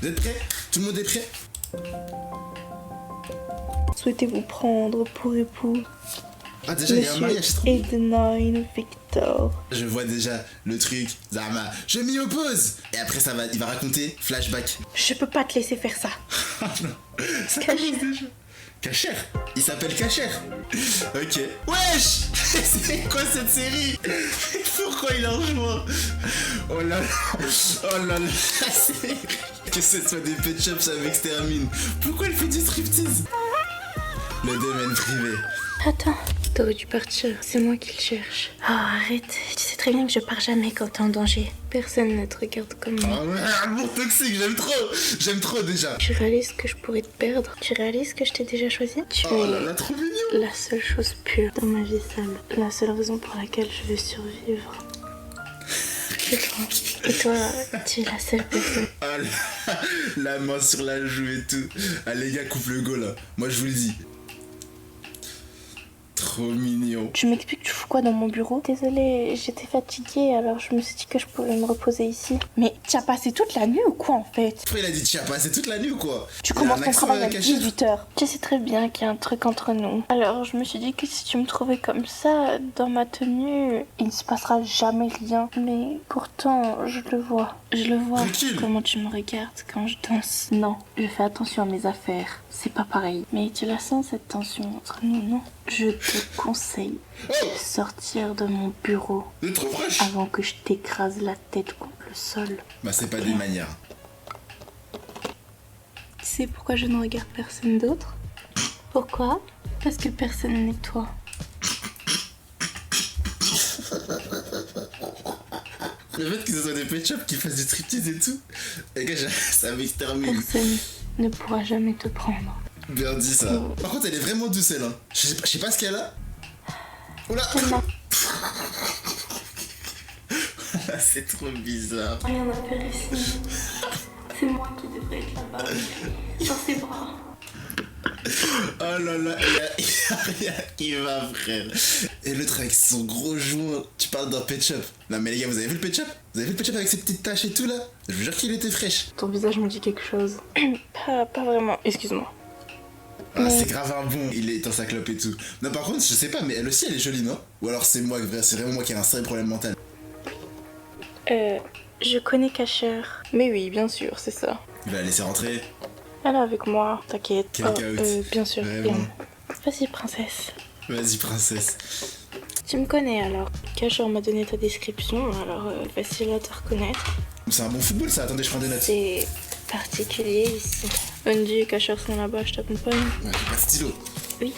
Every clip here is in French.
Vous êtes prêts? Tout le monde est prêt? Souhaitez-vous prendre pour époux Ah, déjà, il y a un mariage, c'est trop. Edenine Victor? Je vois déjà le truc, Zama. Je m'y oppose. Et après, il va raconter flashback. Je peux pas te laisser faire ça. Ah non, ça Cacher. commence déjà. Cacher. Il s'appelle Cacher. Ok. Wesh. C'est quoi cette série? Pourquoi il en rejoint? Oh là là. Oh là là. Que ce soit des pet shops, ça m'extermine. Pourquoi elle fait du striptease? Le domaine privé. Attends, t'aurais dû partir. C'est moi qui le cherche. Oh, arrête. Tu sais très bien que je pars jamais quand t'es en danger. Personne ne te regarde comme moi. Ah ouais, amour toxique, j'aime trop. J'aime trop déjà. Tu réalises que je pourrais te perdre? Tu réalises que je t'ai déjà choisi? Tu Oh es là là, trop mignon. la seule chose pure dans ma vie sale. La seule raison pour laquelle je veux survivre. Et toi, tu es la seule personne. Ah la main sur la joue et tout. Ah les gars, coupe le go là. Moi je vous le dis. Trop mignon. Tu m'expliques, tu fous quoi dans mon bureau? Désolée, j'étais fatiguée, alors je me suis dit que je pouvais me reposer ici. Mais tu as passé toute la nuit ou quoi en fait? Après il a dit tu as passé toute la nuit ou quoi? Tu Il a commences un ton accent, travail à Cacher. 18h. Tu sais très bien qu'il y a un truc entre nous. Alors je me suis dit que si tu me trouvais comme ça, dans ma tenue, il ne se passera jamais rien. Mais pourtant, je le vois. Je le vois. Recule. Comment tu me regardes quand je danse. Non, je fais attention à mes affaires. C'est pas pareil. Mais tu la sens cette tension entre nous, non? Je te conseille Oh, de sortir de mon bureau vous êtes trop fraîche. avant que je t'écrase la tête contre le sol. Bah c'est pas des manières. Tu sais pourquoi je ne regarde personne d'autre? Pourquoi? Parce que personne n'est toi. Le fait que ce soit des pet shops qui fassent du striptease et tout. Les gars, ça m'extermine. Personne ne pourra jamais te prendre. Bien dit ça. Par contre elle est vraiment douce elle hein. Je sais pas ce qu'elle a. Oula. Tellement. C'est trop bizarre. Rien à faire ici. C'est moi qui devrais être là-bas. Dans ses bras. Oh là là, il y a rien qui va frère. Et l'autre avec son gros joint, tu parles d'un pet shop. Non mais les gars, vous avez vu le pet shop? Vous avez vu le pet shop avec ses petites taches et tout là? Je vous jure qu'il était fraîche. Ton visage me dit quelque chose. Pas vraiment. Excuse-moi. Ah c'est grave un bon, il est dans sa clope et tout. Non par contre, je sais pas, mais elle aussi elle est jolie non? Ou alors c'est moi, c'est vraiment moi qui ai un sérieux problème mental. Je connais Cacher. Mais oui, bien sûr, c'est ça. Il va la laisser rentrer. Elle est avec moi, t'inquiète. Quel chaos. Bien sûr, Vraiment. bien. Vas-y, princesse. Vas-y princesse. Tu me connais alors. Cacher m'a donné ta description, alors facile à te reconnaître. C'est un bon football ça, attendez je prends des notes. C'est particulier ici. Bundy et Cacher sont là-bas, je t'accompagne. Ouais, j'ai pas de stylo. Oui.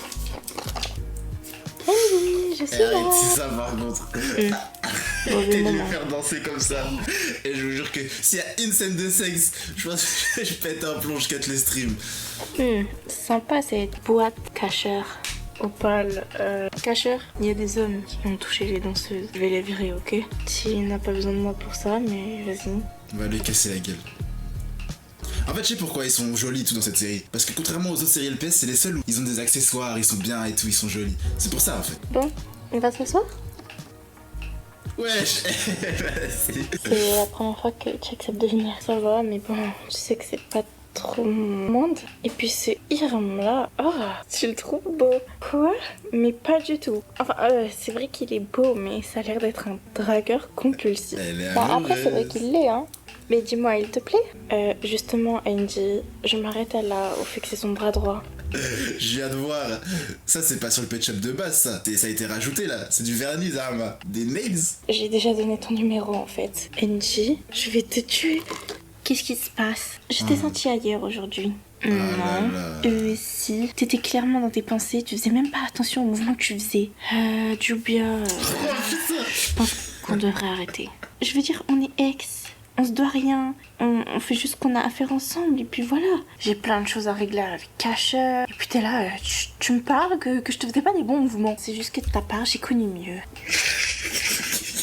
Oui, je suis Arrête, là. c'est ça par contre. Mauvais Et de moment. me faire danser comme ça. Et je vous jure que s'il y a une scène de sexe, je pense que je pète un plomb, je quitte le stream. Sympa cette boîte Cacher. Opale. Cacher, il y a des hommes qui ont touché les danseuses. Je vais les virer, ok? Tu n'as pas besoin de moi pour ça, mais vas-y. On va lui casser la gueule. En fait, je sais pourquoi ils sont jolis et tout dans cette série. Parce que contrairement aux autres séries LPS, c'est les seuls où ils ont des accessoires, ils sont bien et tout, ils sont jolis. C'est pour ça en fait. Bon, on va s'asseoir? Wesh. Vas-y. C'est la première fois que tu acceptes de venir. Ça va, mais bon, tu sais que c'est pas trop mon monde. Et puis c'est Hiram là. Oh, tu le trouves beau. Quoi? Mais pas du tout. Enfin, c'est vrai qu'il est beau, mais ça a l'air d'être un dragueur compulsif. Elle est Bon, après, c'est vrai amoureuse. qu'il l'est, hein. Mais dis-moi, il te plaît? Justement, Andy, je m'arrête à là, au fait que c'est son bras droit. Je viens de voir. Ça, c'est pas sur le pet shop de base, ça. Ça a été rajouté là. C'est du vernis, Zama. Des nails. J'ai déjà donné ton numéro en fait. Angie, je vais te tuer. Qu'est-ce qui se passe? Je t'ai senti ailleurs aujourd'hui. là Non. là. Si. T'étais clairement dans tes pensées, tu faisais même pas attention aux mouvements que tu faisais. Jubia, je pense qu'on devrait arrêter. Je veux dire, on est ex. On se doit rien. On fait juste ce qu'on a à faire ensemble. Et puis voilà. J'ai plein de choses à régler avec Cacher. Et puis t'es là, tu me parles que je te faisais pas des bons mouvements. C'est juste que de ta part, j'ai connu mieux.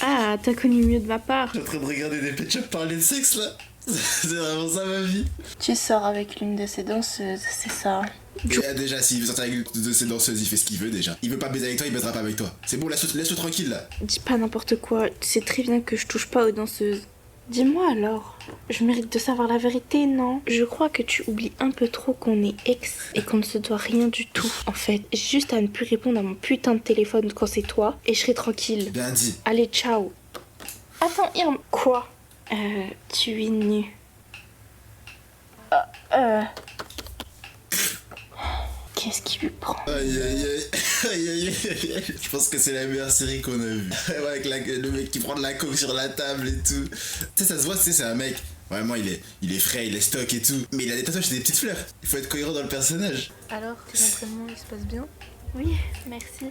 Ah, t'as connu mieux de ma part. Je suis en train de regarder des pet shops parler de sexe là. C'est vraiment ça ma vie. Tu sors avec l'une de ces danseuses, c'est ça. Et déjà, s'il veut sortir avec une de ses danseuses, il fait ce qu'il veut déjà. Il veut pas baiser avec toi, il baisera pas avec toi. C'est bon, laisse-le tranquille là. Dis pas n'importe quoi. Tu sais très bien que je touche pas aux danseuses. Dis-moi alors, je mérite de savoir la vérité, non? Je crois que tu oublies un peu trop qu'on est ex et qu'on ne se doit rien du tout. En fait, juste à ne plus répondre à mon putain de téléphone quand c'est toi et je serai tranquille. Bien dit. Allez, ciao. Attends, Irm. Quoi? Tu es nu. Qu'est-ce qui lui prend? Aïe aïe aïe. Aïe aïe aïe. Je pense que c'est la meilleure série qu'on a vue. Ouais, avec le mec qui prend de la coke sur la table et tout. Tu sais, ça se voit, tu sais, c'est un mec. Vraiment, il est frais, il est stock et tout. Mais il a des tatouages, c'est des petites fleurs. Il faut être cohérent dans le personnage. Alors, tes entraînements, ils se passent bien? Oui, merci.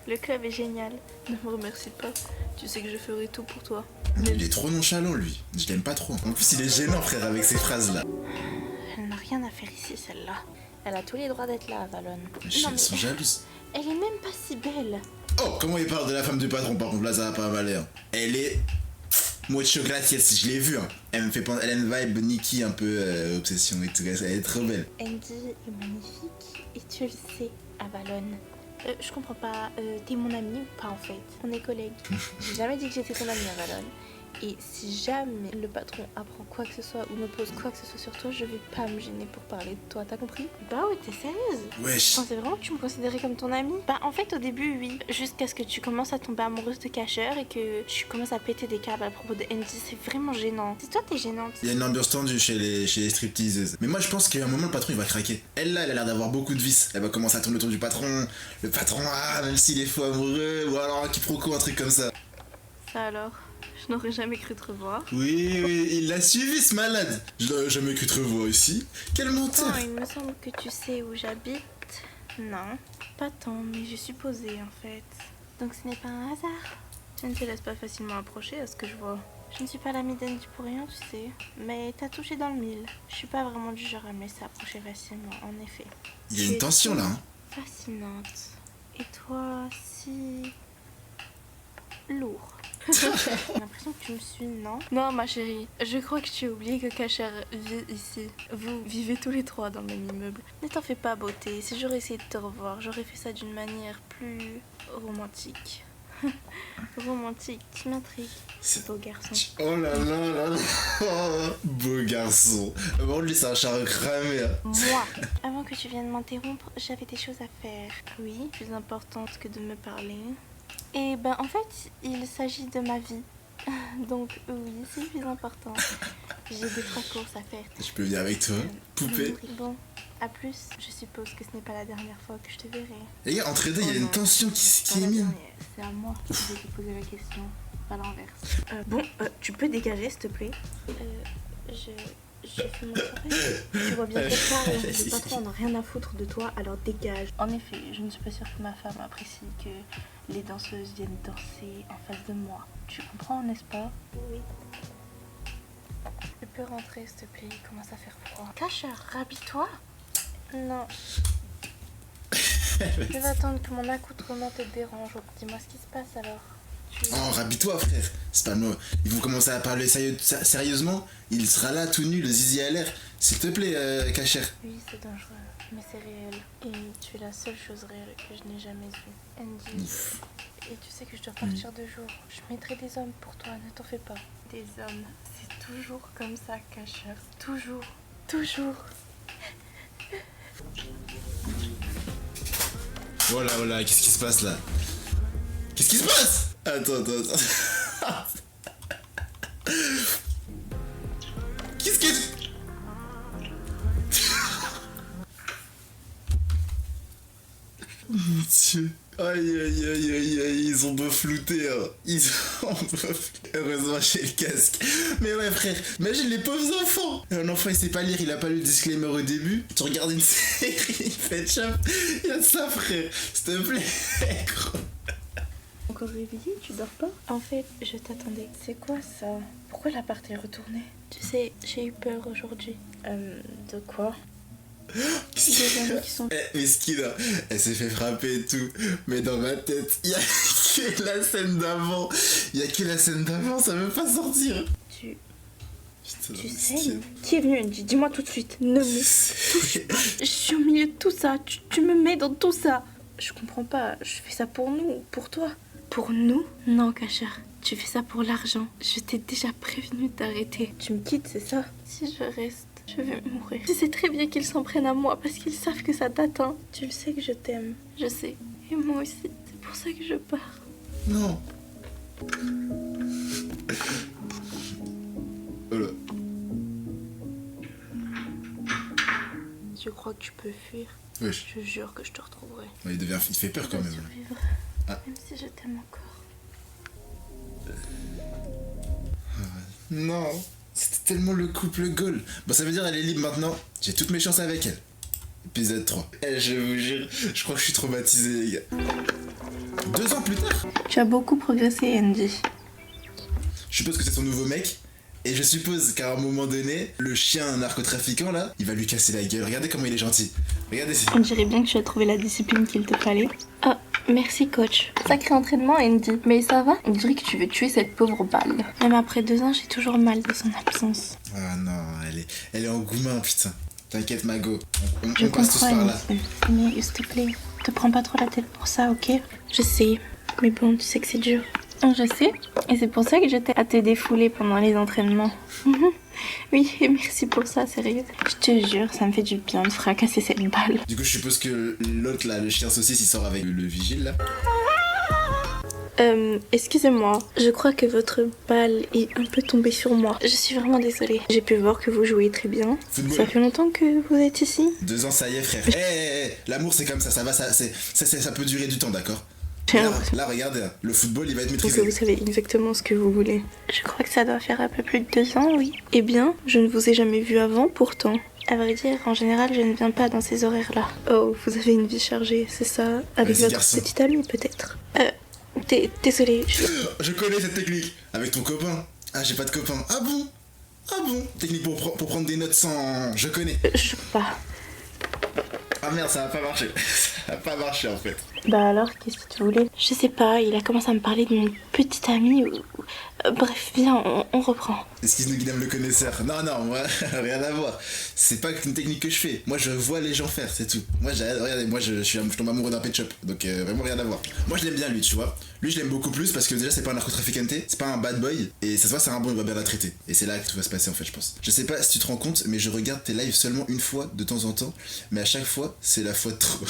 Le club est génial. Ne me remercie pas. Tu sais que je ferai tout pour toi. Il est trop nonchalant, lui. Je l'aime pas trop. En plus, il est gênant, frère, avec ces phrases-là. Elle n'a rien à faire ici, celle-là. Elle a tous les droits d'être là, Avalon. Elles sont jalouses. Elle est même pas si belle. Oh, comment il parle de la femme du patron, par contre, là, ça va pas mal l'air. Elle est... Mucho gracias, je l'ai vue, hein. Elle me fait penser... Elle a une vibe Nikki, un peu obsession et tout. Elle est trop belle. Andy est magnifique. Et tu le sais, Avalon. Je comprends pas, t'es mon ami ou pas en fait? On est collègues. J'ai jamais dit que j'étais ton ami, Avalon. Et si jamais le patron apprend quoi que ce soit ou me pose quoi que ce soit sur toi, je vais pas me gêner pour parler de toi, t'as compris? Bah ouais, t'es sérieuse? Wesh. Je pensais vraiment que tu me considérais comme ton ami. Bah en fait au début oui, jusqu'à ce que tu commences à tomber amoureuse de Casher et que tu commences à péter des câbles à propos de Andy, c'est vraiment gênant. C'est toi t'es gênante. Il y a une ambiance tendue chez les stripteaseuses. Mais moi je pense qu'à un moment le patron il va craquer. Elle là, elle a l'air d'avoir beaucoup de vices. Elle va commencer à tourner autour du patron. Le patron, même s'il est fou amoureux, ou alors un quiproquo, un truc comme ça. Ça alors? Je n'aurais jamais cru te revoir. Oui, il l'a suivi ce malade. Je l'aurais jamais cru te revoir ici. Quel menteur. Il me semble que tu sais où j'habite. Non, pas tant, mais j'ai supposé en fait. Donc ce n'est pas un hasard. Tu ne te laisses pas facilement approcher à ce que je vois. Je ne suis pas l'amie d'Andy pour rien, tu sais. Mais t'as touché dans le mille. Je suis pas vraiment du genre à me laisser approcher facilement, en effet. Il y a une tension là, hein. Fascinante. Et toi, si... lourd. J'ai l'impression que tu me suis, non? Non, ma chérie, je crois que tu as oublié que Casher vit ici. Vous vivez tous les trois dans le même immeuble. Ne t'en fais pas, beauté. Si j'aurais essayé de te revoir, j'aurais fait ça d'une manière plus romantique. Romantique, tu m'intrigues. C'est beau garçon. Oh là là là là. Beau garçon. Bon, lui, c'est un charme cramé. Hein. Moi, avant que tu viennes m'interrompre, j'avais des choses à faire. Oui, plus importantes que de me parler. Et ben, en fait, il s'agit de ma vie. Donc, oui, c'est le plus important. J'ai 2-3 courses à faire. Je peux venir avec toi, poupée. Bon, à plus. Je suppose que ce n'est pas la dernière fois que je te verrai. Les gars, entre deux, il y a une tension qui est mise. C'est à moi qui vais te poser la question, pas l'inverse. Tu peux dégager, s'il te plaît? Je fais mon travail. Tu vois bien que toi, le patron n'a rien à foutre de toi, alors dégage. En effet, je ne suis pas sûre que ma femme apprécie que les danseuses viennent danser en face de moi. Tu comprends, n'est-ce pas? Oui. Je peux rentrer, s'il te plaît, il commence à faire froid. Casher, rhabille-toi. Non. Je vais attendre que mon accoutrement te dérange. Dis-moi ce qui se passe alors. Oh, rhabille-toi, frère. C'est pas moi. Ils vont commencer à parler sérieusement. Il sera là, tout nu, le zizi à l'air. S'il te plaît, Casher. Oui, c'est dangereux, mais c'est réel. Et tu es la seule chose réelle que je n'ai jamais vue. Andy. Et tu sais que je dois partir 2 jours. Je mettrai des hommes pour toi, ne t'en fais pas. Des hommes, c'est toujours comme ça, Casher. Toujours, toujours. Voilà, qu'est-ce qui se passe là? Qu'est-ce qui se passe? Attends. Qu'est-ce que... Mon Dieu. Aïe, ils ont beau flouter, hein. Ils ont beau flouter. Heureusement, j'ai le casque. Mais ouais, frère, imagine les pauvres enfants. Un enfant, il sait pas lire, il a pas lu le disclaimer au début. Tu regardes une série, il fait chap. Il y a ça, frère. S'il te plaît, gros. Encore réveillé, tu dors pas? En fait, je t'attendais. C'est quoi ça? Pourquoi l'appart est retourné? Tu sais, j'ai eu peur aujourd'hui. De quoi? Des amis qui sont... Mesquine, elle s'est fait frapper et tout. Mais dans ma tête, il y a que la scène d'avant. Ça veut pas sortir. Tu Putain, sais, qui est venu, Andy? Dis-moi tout de suite. Ne me touche pas. Je suis au milieu de tout ça. Tu me mets dans tout ça. Je comprends pas. Je fais ça pour nous, pour toi. Pour nous? Non, Casher. Tu fais ça pour l'argent. Je t'ai déjà prévenu d'arrêter. Tu me quittes, c'est ça? Si je reste, je vais mourir. Je sais très bien qu'ils s'en prennent à moi parce qu'ils savent que ça t'atteint. Tu le sais que je t'aime. Je sais. Et moi aussi. C'est pour ça que je pars. Non. Oh là. Tu crois que tu peux fuir? Wesh. Je jure que je te retrouverai. Ouais, il fait peur quand même. Survivre. Ah. Même si je t'aime encore. Non. C'était tellement le couple goal. Bon, ça veut dire elle est libre maintenant. J'ai toutes mes chances avec elle. Épisode 3. Je vous jure, je crois que je suis traumatisé, les gars. 2 ans plus tard. Tu as beaucoup progressé, Andy. Je suppose que c'est son nouveau mec. Et je suppose qu'à un moment donné, le chien narcotrafiquant là, il va lui casser la gueule. Regardez comment il est gentil. Regardez. On dirait bien que tu as trouvé la discipline qu'il te fallait. Ah, merci coach. Sacré entraînement, Andy. Mais ça va? On dirait que tu veux tuer cette pauvre balle. Même après 2 ans, j'ai toujours mal de son absence. Ah non, elle est en goumin, putain. T'inquiète, Mago. Je On passe tous comprends, par là. Andy. Mais s'il te plaît, te prends pas trop la tête pour ça, ok? Je sais. Mais bon, tu sais que c'est dur. Je sais, et c'est pour ça que j'étais à te défouler pendant les entraînements. Oui, et merci pour ça, sérieux. Je te jure, ça me fait du bien de fracasser cette balle. Du coup, je suppose que l'autre là, le chien saucisse, il sort avec le vigile là. Excusez-moi, je crois que votre balle est un peu tombée sur moi. Je suis vraiment désolée. J'ai pu voir que vous jouez très bien. Football. Ça fait longtemps que vous êtes ici? 2 ans, ça y est, frère. L'amour c'est comme ça, ça va, ça peut durer du temps, d'accord? J'ai Là, l'impression là, regarde, le football il va être que maîtrisé. vous savez exactement ce que vous voulez. Je crois que ça doit faire un peu plus de 2 ans, oui. Eh bien, je ne vous ai jamais vu avant, pourtant. À vrai dire, en général, je ne viens pas dans ces horaires-là. Oh, vous avez une vie chargée, c'est ça? Avec Vas-y, votre garçon. petite amie, peut-être? Désolée, Je connais cette technique. Avec ton copain. Ah, j'ai pas de copain. Ah bon? Ah bon? Technique pour prendre des notes sans... Je connais. je peux pas. Ah merde, ça va pas marcher. Ça va pas marcher en fait. Bah alors, qu'est-ce que tu voulais? Je sais pas, il a commencé à me parler de mon petit ami. Bref, viens, on reprend. Excuse-nous Guillaume le connaisseur. Non, moi, rien à voir. C'est pas une technique que je fais. Moi, je vois les gens faire, c'est tout. Regardez, moi, je tombe amoureux d'un pet shop. Donc, vraiment rien à voir. Moi, je l'aime bien, lui, tu vois. Lui, je l'aime beaucoup plus parce que déjà, c'est pas un narcotraficante, c'est pas un bad boy. Et ça se voit, c'est un bon, il va bien la traiter. Et c'est là que tout va se passer, en fait, je pense. Je sais pas si tu te rends compte, mais je regarde tes lives seulement une fois, de temps en temps. Mais à chaque fois, c'est la fois de trop.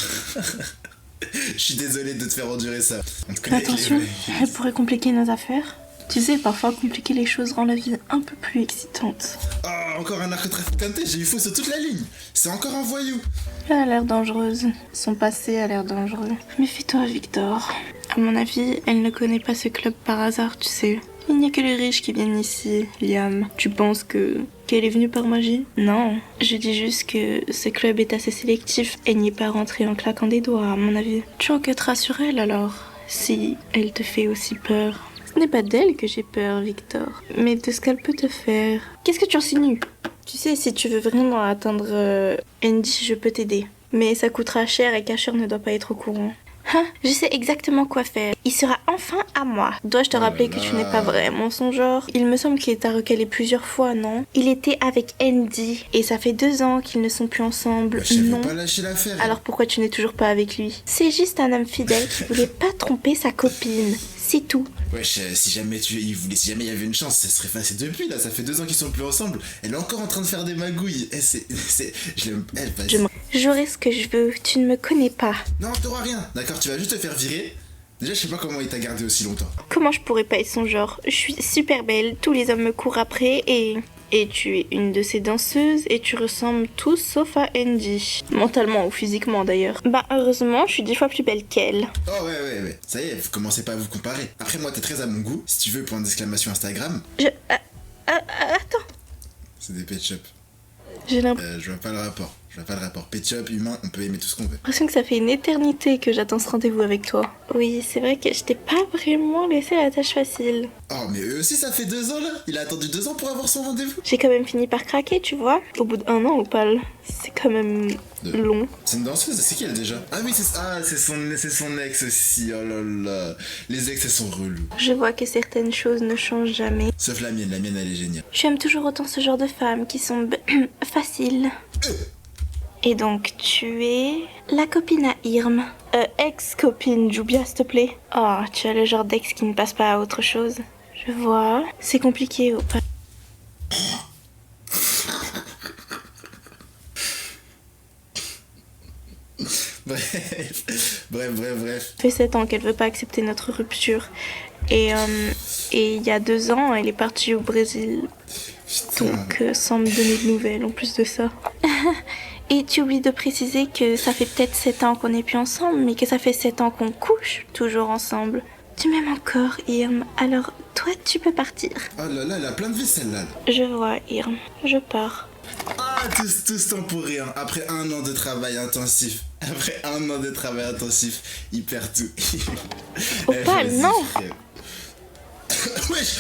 Je suis désolé de te faire endurer ça. On te connaît avec Attention, les- elle pourrait compliquer nos affaires. Tu sais, parfois, compliquer les choses rend la vie un peu plus excitante. Oh, encore un narcotraficante, j'ai eu faux sur toute la ligne. C'est encore un voyou. Elle a l'air dangereuse. Son passé a l'air dangereux. Méfie-toi, Victor. À mon avis, elle ne connaît pas ce club par hasard, tu sais. Il n'y a que les riches qui viennent ici, Liam. Tu penses qu'elle est venue par magie? Non. Je dis juste que ce club est assez sélectif et n'y est pas rentré en claquant des doigts, à mon avis. Tu enquêteras sur elle alors, si elle te fait aussi peur. Ce n'est pas d'elle que j'ai peur, Victor, mais de ce qu'elle peut te faire. Qu'est-ce que tu insinues? Tu sais, si tu veux vraiment atteindre Andy, je peux t'aider. Mais ça coûtera cher et Casher ne doit pas être au courant. Hein, je sais exactement quoi faire. Il sera enfin à moi. Dois-je te rappeler que tu n'es pas vraiment son genre? Il me semble qu'il t'a recalé plusieurs fois, non? Il était avec Andy et ça fait 2 ans qu'ils ne sont plus ensemble. Je Non. veux pas lâcher l'affaire. Alors pourquoi tu n'es toujours pas avec lui? C'est juste un homme fidèle qui voulait pas tromper sa copine. C'est tout. Wesh, si jamais il y avait une chance, ça serait facile depuis là. Ça fait 2 ans qu'ils sont plus ensemble. Elle est encore en train de faire des magouilles. Je l'aime. J'aurai ce que je veux. Tu ne me connais pas. Non, t'auras rien. D'accord, tu vas juste te faire virer. Déjà, je sais pas comment il t'a gardé aussi longtemps. Comment je pourrais pas être son genre? Je suis super belle. Tous les hommes me courent après et tu es une de ces danseuses et tu ressembles tous sauf à Andy. Mentalement ou physiquement d'ailleurs. Bah heureusement, je suis 10 fois plus belle qu'elle. Oh ouais. Ça y est, vous commencez pas à vous comparer. Après, moi, t'es très à mon goût. Si tu veux, point d'exclamation Instagram. Attends. C'est des pet shops. J'ai l'impression Je vois pas le rapport. Pet shop, humain, on peut aimer tout ce qu'on veut. que ça fait une éternité que j'attends ce rendez-vous avec toi. Oui, c'est vrai que je t'ai pas vraiment laissé la tâche facile. Oh, mais eux aussi, ça fait 2 ans là. Il a attendu 2 ans pour avoir son rendez-vous. J'ai quand même fini par craquer, tu vois. Au bout d'1 an, Opal. C'est quand même long. C'est une danseuse, c'est qui elle déjà? Ah oui, c'est son ex aussi. Oh là là. Les ex, elles sont reloues. Je vois que certaines choses ne changent jamais. Sauf la mienne elle est géniale. J'aime toujours autant ce genre de femmes qui sont faciles. Et donc, tu es la copine à Irm. Ex-copine, Jubia, s'il te plaît. Oh, tu as le genre d'ex qui ne passe pas à autre chose. Je vois. C'est compliqué. Bref. Ça fait 7 ans qu'elle veut pas accepter notre rupture. Et il y a 2 ans, elle est partie au Brésil. Putain. Donc, sans me donner de nouvelles en plus de ça. Et tu oublies de préciser que ça fait peut-être 7 ans qu'on n'est plus ensemble, mais que ça fait 7 ans qu'on couche toujours ensemble. Tu m'aimes encore, Irm. Alors, toi, tu peux partir. Oh là là, elle a plein de vie celle-là. Je vois, Irm. Je pars. Ah, tout ce temps pour rien. Après 1 an de travail intensif. Il perd tout. Opal, non. Wesh,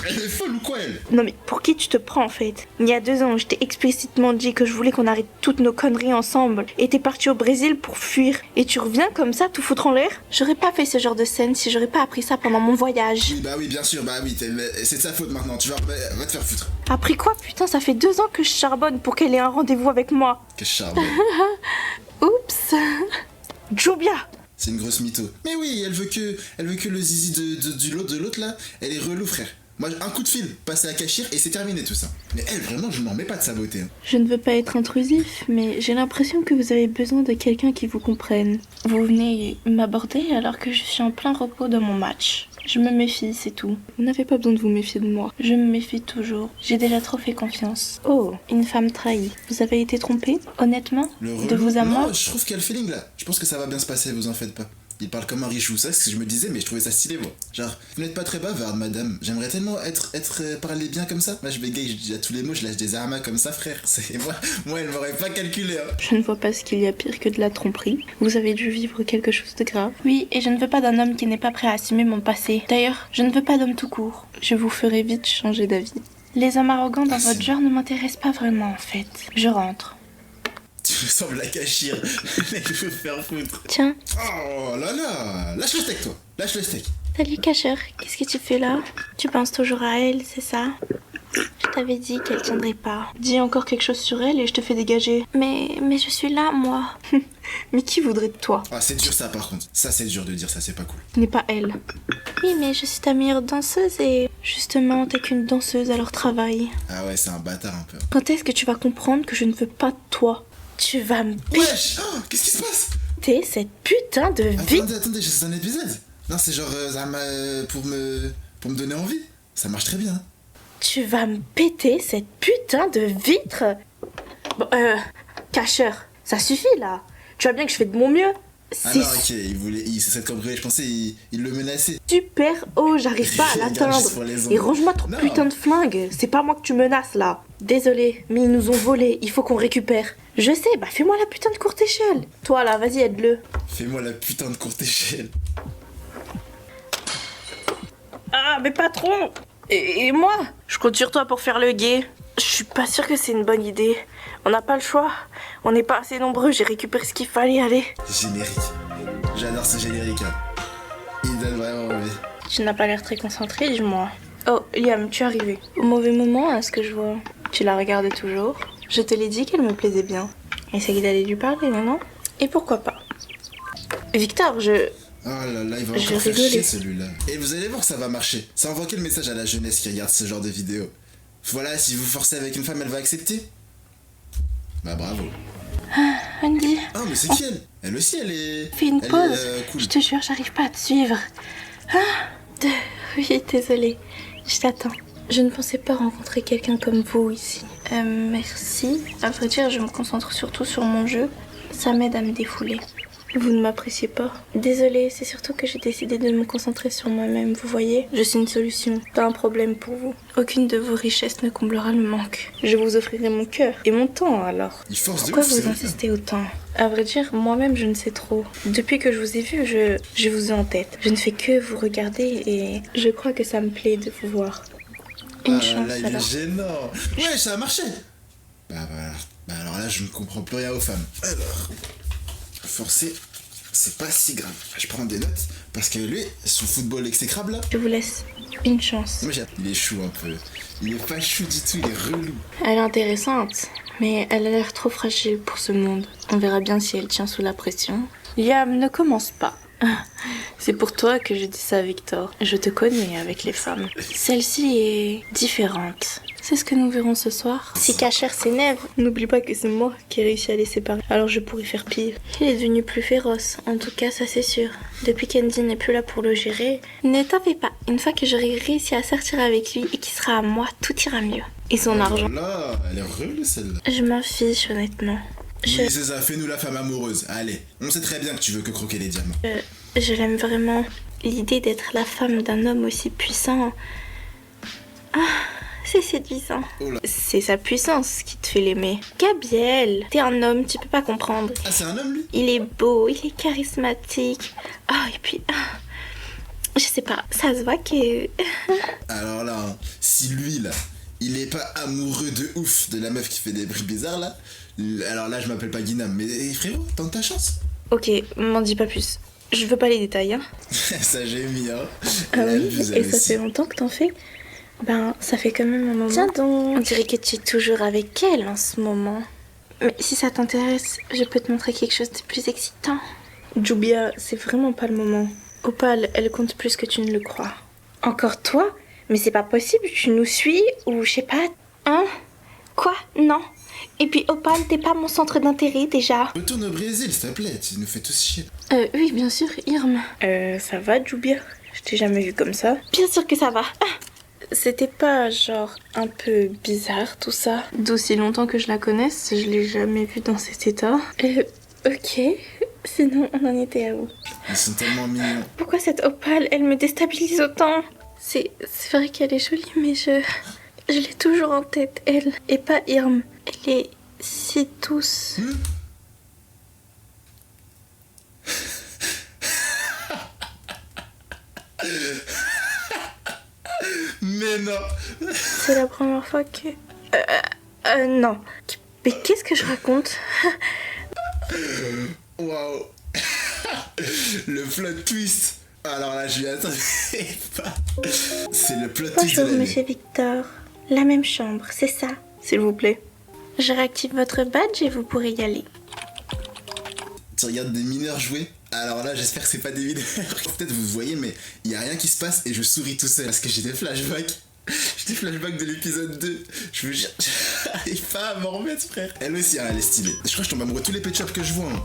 elle est folle ou quoi, elle? Non mais pour qui tu te prends en fait? Il y a 2 ans, je t'ai explicitement dit que je voulais qu'on arrête toutes nos conneries ensemble. Et t'es parti au Brésil pour fuir. Et tu reviens comme ça, tout foutre en l'air? J'aurais pas fait ce genre de scène si j'aurais pas appris ça pendant mon voyage. Oui, bien sûr, c'est de sa faute maintenant. Tu vas te faire foutre. Appris quoi? Putain, ça fait 2 ans que je charbonne pour qu'elle ait un rendez-vous avec moi. Que charbon. Oups. Jubia. C'est une grosse mytho. Mais oui, elle veut que le zizi de l'autre là. Elle est relou, frère. Moi, un coup de fil, passer à Cachir et c'est terminé tout ça. Mais elle, vraiment, je m'en mets pas de sa beauté. Hein. Je ne veux pas être intrusif, mais j'ai l'impression que vous avez besoin de quelqu'un qui vous comprenne. Vous venez m'aborder alors que je suis en plein repos de mon match. Je me méfie, c'est tout. Vous n'avez pas besoin de vous méfier de moi. Je me méfie toujours. J'ai déjà trop fait confiance. Oh, une femme trahie. Vous avez été trompée, honnêtement? De vous à moi? Non, je trouve qu'il y a le feeling là. Je pense que ça va bien se passer, vous en faites pas. Il parle comme un richou, ça c'est ce que je me disais, mais je trouvais ça stylé, moi. Genre, vous n'êtes pas très bavarde, madame. J'aimerais tellement être parler bien comme ça. Moi, je bégaye, je dis à tous les mots, je lâche des armas comme ça, frère. C'est moi, elle m'aurait pas calculé, hein. Je ne vois pas ce qu'il y a pire que de la tromperie. Vous avez dû vivre quelque chose de grave. Oui, et je ne veux pas d'un homme qui n'est pas prêt à assumer mon passé. D'ailleurs, je ne veux pas d'homme tout court. Je vous ferai vite changer d'avis. Les hommes arrogants dans votre genre ne m'intéressent pas vraiment, en fait. Je rentre. Tu ressembles à Cachir. Je veux faire foutre. Tiens. Oh là là. Lâche le steak, toi. Lâche le steak. Salut, Cacheur. Qu'est-ce que tu fais là? Tu penses toujours à elle, c'est ça? Je t'avais dit qu'elle tiendrait pas. Dis encore quelque chose sur elle et je te fais dégager. Mais je suis là, moi. Mais qui voudrait de toi? Ah, c'est dur ça, par contre. Ça, c'est dur de dire ça, c'est pas cool. Ce n'est pas elle. Oui, mais je suis ta meilleure danseuse et... Justement, t'es qu'une danseuse, alors travaille. Ah ouais, c'est un bâtard un peu. Quand est-ce que tu vas comprendre que je ne veux pas de toi? Tu vas me Wesh, qu'est-ce qui se passe? péter cette putain de vie. Attendez, c'est un épisode. Non, c'est genre pour me donner envie. Ça marche très bien. Hein. Tu vas me péter cette putain de vitre. Bon, Cacheur, ça suffit là. Tu vois bien que je fais de mon mieux. Ah non, ok, il se serait compris, je pensais il le menaçait. Super haut, j'arrive pas à l'atteindre. Et range-moi ton putain de flingue, c'est pas moi que tu menaces là. Désolé, mais ils nous ont volé, il faut qu'on récupère. Je sais, bah fais-moi la putain de courte échelle. Toi là, vas-y, aide-le. Fais-moi la putain de courte échelle. Ah, mais patron. Et moi? Je compte sur toi pour faire le guet. Je suis pas sûre que c'est une bonne idée. On n'a pas le choix. On n'est pas assez nombreux, j'ai récupéré ce qu'il fallait, allez. Générique. J'adore ce générique. Hein. Il donne vraiment envie. Tu n'as pas l'air très concentré, dis-moi. Oh, Liam, tu es arrivé. Au mauvais moment, à ce que je vois. Tu la regardais toujours. Je te l'ai dit qu'elle me plaisait bien. Essaye d'aller lui parler, non? Et pourquoi pas? Victor, Oh là là, il va encore faire chier celui-là. Et vous allez voir que ça va marcher. Ça envoie quel message à la jeunesse qui regarde ce genre de vidéos? Voilà, si vous forcez avec une femme, elle va accepter. Bah bravo. Andy. Ah mais c'est qui elle? Elle aussi, elle est... Fais une pause. Cool. Je te jure, j'arrive pas à te suivre. Oui, désolée. Je t'attends. Je ne pensais pas rencontrer quelqu'un comme vous ici. Merci. À vrai dire, je me concentre surtout sur mon jeu. Ça m'aide à me défouler. Vous ne m'appréciez pas. Désolée, c'est surtout que j'ai décidé de me concentrer sur moi-même, vous voyez. Je suis une solution, pas un problème pour vous. Aucune de vos richesses ne comblera le manque. Je vous offrirai mon cœur et mon temps alors. Pourquoi vous insistez autant? À vrai dire, moi-même je ne sais trop. Depuis que je vous ai vu, je vous ai en tête. Je ne fais que vous regarder et je crois que ça me plaît de vous voir. Une chance là, il alors. est gênant. Ouais, ça a marché. Bah alors là, je ne comprends plus rien aux femmes. Alors... Forcer, c'est pas si grave. Je prends des notes parce que lui, son football exécrable là. Je vous laisse. Une chance. Moi, il est chou un peu. Il est pas chou du tout, il est relou. Elle est intéressante, mais elle a l'air trop fragile pour ce monde. On verra bien si elle tient sous la pression. Liam, ne commence pas. C'est pour toi que je dis ça, Victor. Je te connais avec les femmes. Celle-ci est différente. C'est ce que nous verrons ce soir. Si Cacher s'énerve, n'oublie pas que c'est moi qui ai réussi à les séparer. Alors je pourrais faire pire. Il est devenu plus féroce. En tout cas, ça c'est sûr. Depuis qu'Andy n'est plus là pour le gérer, ne t'en fais pas. Une fois que j'aurai réussi à sortir avec lui et qu'il sera à moi, tout ira mieux. Et son argent. Là, elle est relou celle-là. Je m'en fiche, honnêtement. Oui, c'est ça, fais-nous la femme amoureuse. Allez, on sait très bien que tu veux que croquer les diamants. Je l'aime vraiment. L'idée d'être la femme d'un homme aussi puissant... Ah, c'est séduisant. Oh là. C'est sa puissance qui te fait l'aimer. Gabriel, t'es un homme, tu peux pas comprendre. Ah, c'est un homme lui? Il est beau, il est charismatique. Ah, et puis... je sais pas, ça se voit que... Alors là, hein, si lui là, il est pas amoureux de ouf de la meuf qui fait des bruits bizarres là, alors là je m'appelle pas Guinam, mais frérot, tente ta chance. Ok, m'en dis pas plus. Je veux pas les détails, hein. Ça j'ai mis, hein. Ah Elle oui, abuse, et elle ça aussi. fait longtemps que t'en fais? Ben, ça fait quand même un moment. Tiens donc, on dirait que tu es toujours avec elle en ce moment. Mais si ça t'intéresse, je peux te montrer quelque chose de plus excitant. Jubia, c'est vraiment pas le moment. Opal, elle compte plus que tu ne le crois. Encore toi? Mais c'est pas possible, tu nous suis ou je sais pas. Hein? Quoi? Non. Et puis Opal, t'es pas mon centre d'intérêt déjà. Retourne au Brésil, s'il te plaît, tu nous fais tous chier. Oui, bien sûr, Irm. Ça va, Jubia? Je t'ai jamais vu comme ça. Bien sûr que ça va. C'était pas genre un peu bizarre tout ça? D'aussi longtemps que je la connaisse, je l'ai jamais vue dans cet état. Ok. Sinon, on en était à où? Ils sont tellement mignons. Pourquoi cette Opal, elle me déstabilise autant? C'est vrai qu'elle est jolie, mais je l'ai toujours en tête, elle. Et pas Irm. Elle est si douce. Mais non. C'est la première fois que... non. Mais qu'est-ce que je raconte? Waouh. Le plot twist. Alors là, je lui attendais pas. C'est le plot twist de Bonjour, l'année. monsieur Victor. La même chambre, c'est ça. S'il vous plaît. Je réactive votre badge et vous pourrez y aller. Tu regardes des mineurs jouer. Alors là, j'espère que c'est pas des mineurs. Peut-être vous voyez, mais il y a rien qui se passe et je souris tout seul. Parce que j'ai des flashbacks. J'ai des flashbacks de l'épisode 2. Je veux dire, j'arrive pas à m'en remettre, frère. Elle aussi, hein, elle est stylée. Je crois que je tombe amoureux de tous les pet shops que je vois. Hein.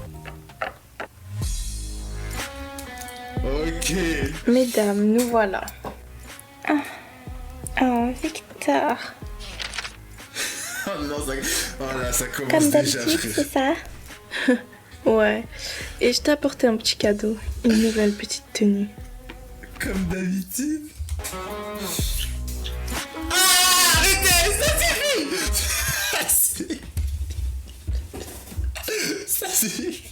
Ok. Mesdames, nous voilà. Oh, Victor. Oh non, oh là, ça commence Comme déjà, d'habitude, frère. c'est ça? Ouais. Et je t'ai apporté un petit cadeau. Une nouvelle petite tenue. Comme d'habitude. Ah, arrêtez, ça suffit. Ça suffit.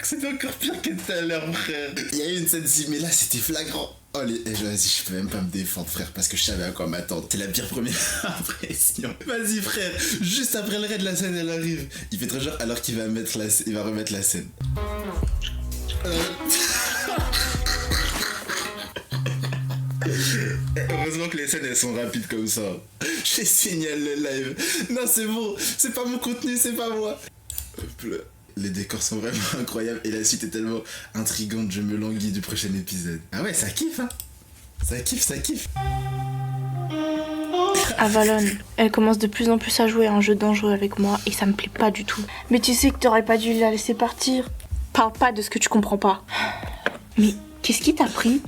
C'est encore pire que tout à l'heure, frère. Il y a eu une scène ci, mais là c'était flagrant. Oh, vas-y, je peux même pas me défendre, frère, parce que je savais à quoi m'attendre. C'est la pire première impression. Vas-y, frère, juste après le raid, la scène elle arrive. Il fait très genre alors qu'il va il va remettre la scène. Heureusement que les scènes elles sont rapides comme ça. Je signale le live. Non, c'est bon, c'est pas mon contenu, c'est pas moi. Hop là. Les décors sont vraiment incroyables et la suite est tellement intrigante, je me languis du prochain épisode. Ah ouais, ça kiffe, hein. Ça kiffe, ça kiffe. Avalon, elle commence de plus en plus à jouer à un jeu dangereux avec moi et ça me plaît pas du tout. Mais tu sais que t'aurais pas dû la laisser partir. Parle pas de ce que tu comprends pas. Mais qu'est-ce qui t'a pris?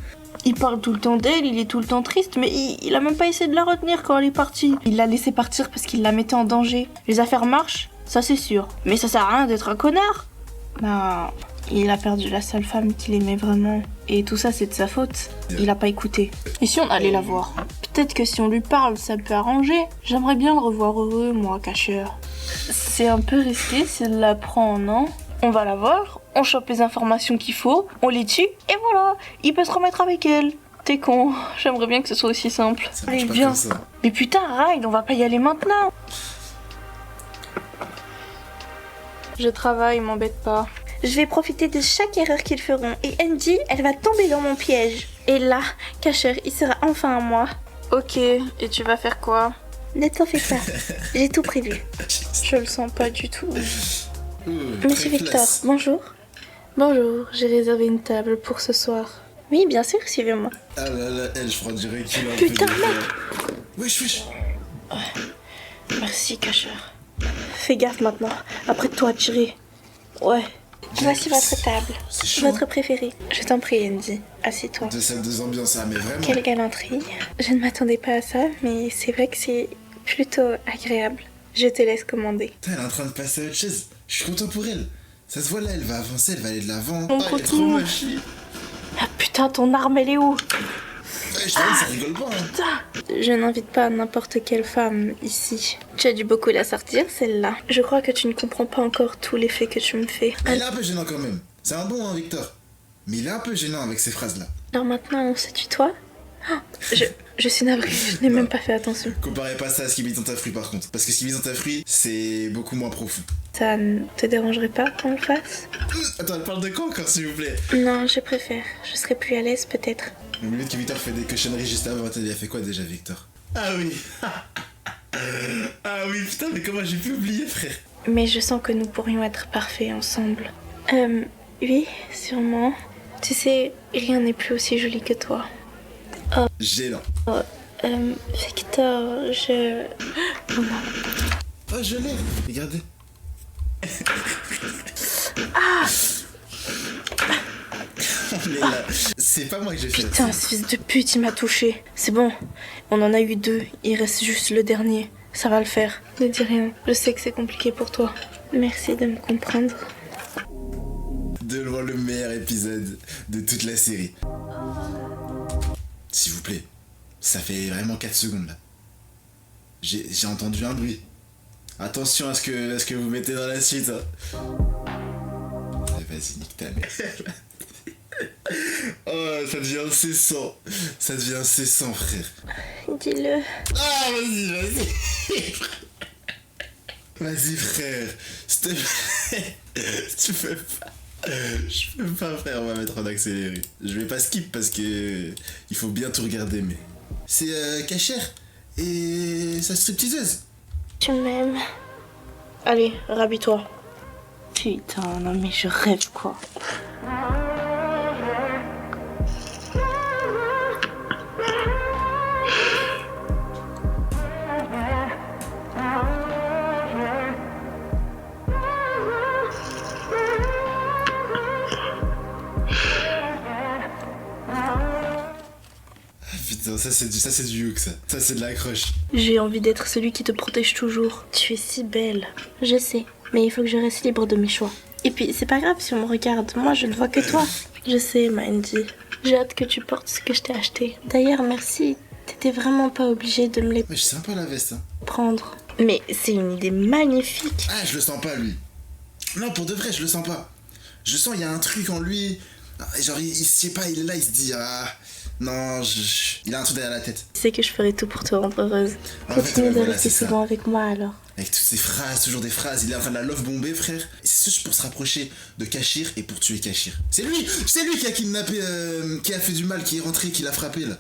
Il parle tout le temps d'elle, il est tout le temps triste, mais il a même pas essayé de la retenir quand elle est partie. Il l'a laissé partir parce qu'il la mettait en danger. Les affaires marchent, ça c'est sûr. Mais ça sert à rien d'être un connard. Ben, il a perdu la seule femme qu'il aimait vraiment. Et tout ça c'est de sa faute. Il a pas écouté. Et si on allait la voir? Peut-être que si on lui parle, ça peut arranger. J'aimerais bien le revoir heureux, moi, Cacher. C'est un peu risqué si elle la prend, non? On va la voir, on chope les informations qu'il faut, on les tue, et voilà, il peut se remettre avec elle. T'es con, j'aimerais bien que ce soit aussi simple. Ça marche Allez, pas viens. comme ça. Mais putain, Ride, on va pas y aller maintenant. Je travaille, m'embête pas. Je vais profiter de chaque erreur qu'ils feront, et Angie, elle va tomber dans mon piège. Et là, Cacher, il sera enfin à moi. Ok, et tu vas faire quoi? Ne t'en fais pas, j'ai tout prévu. Je le sens pas du tout. Monsieur Victor, bonjour. Bonjour, j'ai réservé une table pour ce soir. Oui, bien sûr, suivez-moi. Ah là là, elle, je crois que dirais qu'il a un Putain, peu de- mec. Wesh. Merci, cacheur. Fais gaffe maintenant. Après toi, tirer. Ouais. Voici votre table. C'est chaud. Votre préféré. Je t'en prie, Andy. Assieds-toi. De salles, deux ambiances, ah mais vraiment. Quelle galanterie. Je ne m'attendais pas à ça, mais c'est vrai que c'est plutôt agréable. Je te laisse commander. Putain, elle est en train de passer à autre chose. Je suis content pour elle. Ça se voit là, elle va avancer, elle va aller de l'avant. On Ah, elle est trop continue. moche, lui. Ah putain, ton arme, elle est où? Ouais, je t'avoue, ça rigole pas, hein. Putain. Je n'invite pas n'importe quelle femme ici. Tu as dû beaucoup la sortir, celle-là. Je crois que tu ne comprends pas encore tout l'effet que tu me fais. Il est un peu gênant quand même. C'est un bon, hein, Victor. Mais il est un peu gênant avec ces phrases-là. Alors maintenant, on se tutoie? Ah, je suis navrée, je n'ai même pas fait attention. Comparez pas ça à ce qui mise dans ta fruit par contre. Parce que ce qui mise dans ta fruit, c'est beaucoup moins profond. Ça ne te dérangerait pas qu'on le fasse? Attends, elle parle de quoi encore, s'il vous plaît? Non, je préfère. Je serais plus à l'aise peut-être. Au milieu que Victor fait des cochonneries juste avant, il a fait quoi déjà, Victor? Ah oui. Ah oui, putain, mais comment j'ai pu oublier, frère? Mais je sens que nous pourrions être parfaits ensemble. Oui, sûrement. Tu sais, rien n'est plus aussi joli que toi. Gênant. Victor, je... Oh non. Oh, je l'ai. Regardez. On est là. C'est pas moi que j'ai fait Putain, ça. ce fils de pute, il m'a touché. C'est bon, on en a eu 2. Il reste juste le dernier. Ça va le faire. Ne dis rien. Je sais que c'est compliqué pour toi. Merci de me comprendre. De loin le meilleur épisode de toute la série. S'il vous plaît. Ça fait vraiment 4 secondes là. J'ai entendu un bruit. Attention à ce que vous mettez dans la suite. Hein. Vas-y, nique ta mère. Oh, ça devient incessant. Ça devient incessant, frère. Dis-le. Ah, vas-y. Vas-y, frère. S'il te plaît. Tu peux pas. Je peux pas, frère. On va mettre en accéléré. Je vais pas skip parce que il faut bien tout regarder, mais. C'est Cacher et sa stripteaseuse. Tu m'aimes. Allez, rhabille-toi. Putain, non mais je rêve quoi. Putain, ça c'est du yoke, ça. Ça c'est de l'accroche. J'ai envie d'être celui qui te protège toujours. Tu es si belle. Je sais, mais il faut que je reste libre de mes choix. Et puis, c'est pas grave si on me regarde. Moi, je ne vois que toi. Je sais, Mandy. J'ai hâte que tu portes ce que je t'ai acheté. D'ailleurs, merci. T'étais vraiment pas obligée de me les Ouais, c'est sympa la veste, hein. prendre. Mais c'est une idée magnifique. Ah, je le sens pas, lui. Non, pour de vrai, je le sens pas. Je sens, il y a un truc en lui. Genre, je sais pas, il est là, il se dit, ah. Non, il a un truc derrière la tête. Tu sais que je ferai tout pour te rendre heureuse. En fait, Continue de voilà, rester c'est ça. souvent avec moi alors. Avec toutes ces phrases, toujours des phrases, il est en train de la love bomber, frère. Et c'est juste pour se rapprocher de Cachir et pour tuer Cachir. C'est lui qui a kidnappé, qui a fait du mal, qui est rentré, qui l'a frappé là.